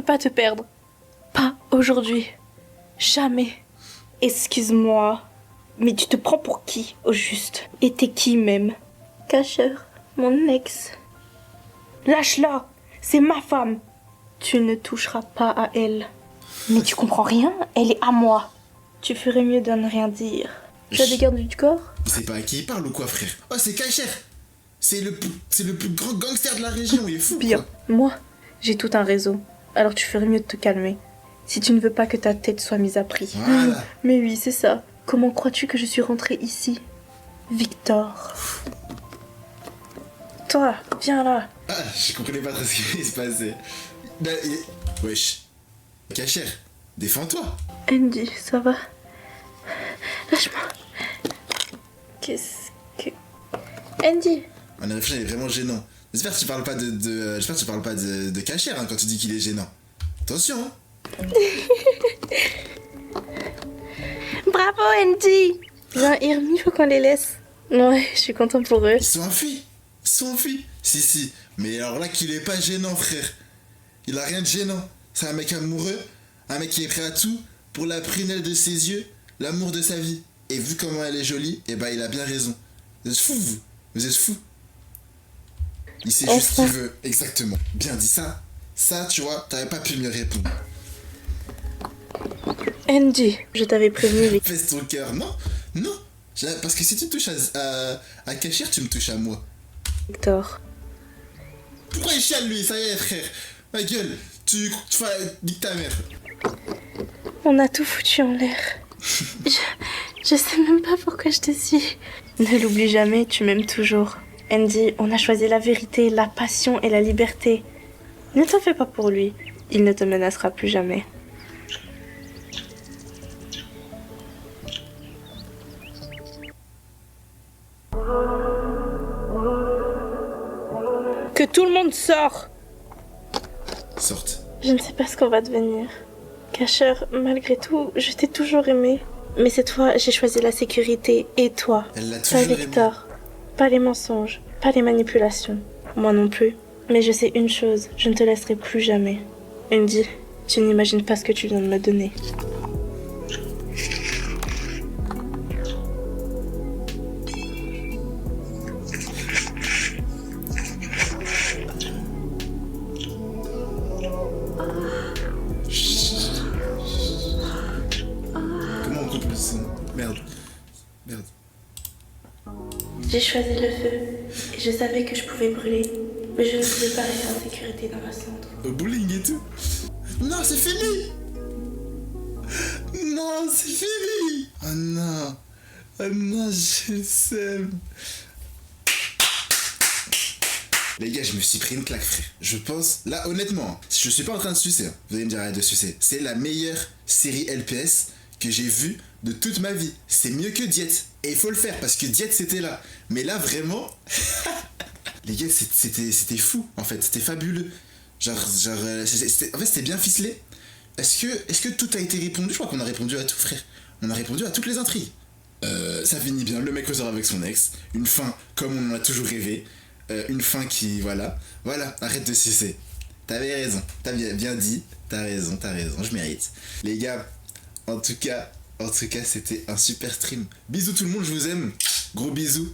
pas te perdre. Pas aujourd'hui. Jamais. Excuse-moi, mais tu te prends pour qui, au juste? Et t'es qui même? Cacheur, mon ex. Lâche-la, c'est ma femme. Tu ne toucheras pas à elle. Mais tu comprends rien, elle est à moi. Tu ferais mieux de ne rien dire. Tu as des gardes du corps? Tu sais pas à qui il parle ou quoi, frère? Oh, c'est Kacher. C'est le plus grand gangster de la région, il est fou. Bien. Quoi. Moi, j'ai tout un réseau. Alors tu ferais mieux de te calmer. Si tu ne veux pas que ta tête soit mise à prix. Voilà. Mais oui, c'est ça. Comment crois-tu que je suis rentrée ici, Victor? Toi, viens là. Ah, je comprenais pas trop ce qui se passait. Wesh. Cachère, défends-toi. Andy, ça va? Lâche-moi. Qu'est-ce que... Andy. On a réfléchi, il est vraiment gênant. J'espère que tu parles pas j'espère que tu parles pas de Cachère hein, quand tu dis qu'il est gênant. Attention hein. Bravo Andy. Viens Irmi, il faut qu'on les laisse. Ouais, je suis content pour eux. Ils sont enfuis. Si. Mais alors là qu'il est pas gênant frère. Il a rien de gênant. C'est un mec amoureux. Un mec qui est prêt à tout. Pour la prunelle de ses yeux. L'amour de sa vie. Et vu comment elle est jolie, et bah il a bien raison. Vous êtes fous vous. Vous êtes fous. Il sait juste ce qu'il veut. Exactement. Bien dit ça. Ça tu vois, t'avais pas pu mieux répondre. Andy, je t'avais prévenu. Fais ton cœur. Non. Parce que si tu touches à Cachère, tu me touches à moi. Victor. Pourquoi il chiale lui? Ça y est frère. Ma gueule. Tu nique ta mère. On a tout foutu en l'air. Je sais même pas pourquoi je te suis. Ne l'oublie jamais, tu m'aimes toujours. Andy, on a choisi la vérité, la passion et la liberté. Ne t'en fais pas pour lui. Il ne te menacera plus jamais. Que tout le monde sort. Sorte. Je ne sais pas ce qu'on va devenir. Cacheur, malgré tout, je t'ai toujours aimé. Mais cette fois, j'ai choisi la sécurité. Et toi? Elle l'a Pas toujours aimé. Victor. Pas les mensonges. Pas les manipulations. Moi non plus. Mais je sais une chose, je ne te laisserai plus jamais. Andy, tu n'imagines pas ce que tu viens de me donner. Comment on coupe le son? Merde. J'ai choisi le feu. Et je savais que je pouvais brûler. Mais je ne pouvais pas rester en sécurité dans la cendre. Au bowling et tout. Non, c'est fini. Non, c'est fini. Oh non. Oh non, je s'aime. Les gars, je me suis pris une claque, frère. Je pense, là, honnêtement, je suis pas en train de sucer. Hein. Vous allez me dire, arrête de sucer. C'est la meilleure série LPS que j'ai vue de toute ma vie. C'est mieux que Diète. Et il faut le faire parce que Diète, c'était là. Mais là, vraiment, les gars, c'était fou, en fait. C'était fabuleux. En fait, c'était bien ficelé. Est-ce que tout a été répondu? Je crois qu'on a répondu à tout, frère. On a répondu à toutes les intrigues. Ça finit bien. Le mec ressort avec son ex. Une fin comme on en a toujours rêvé. Une fin qui... Voilà, arrête de sucer. T'avais raison, t'as bien dit. T'as raison, je mérite. Les gars, en tout cas, c'était un super stream. Bisous tout le monde, je vous aime. Gros bisous.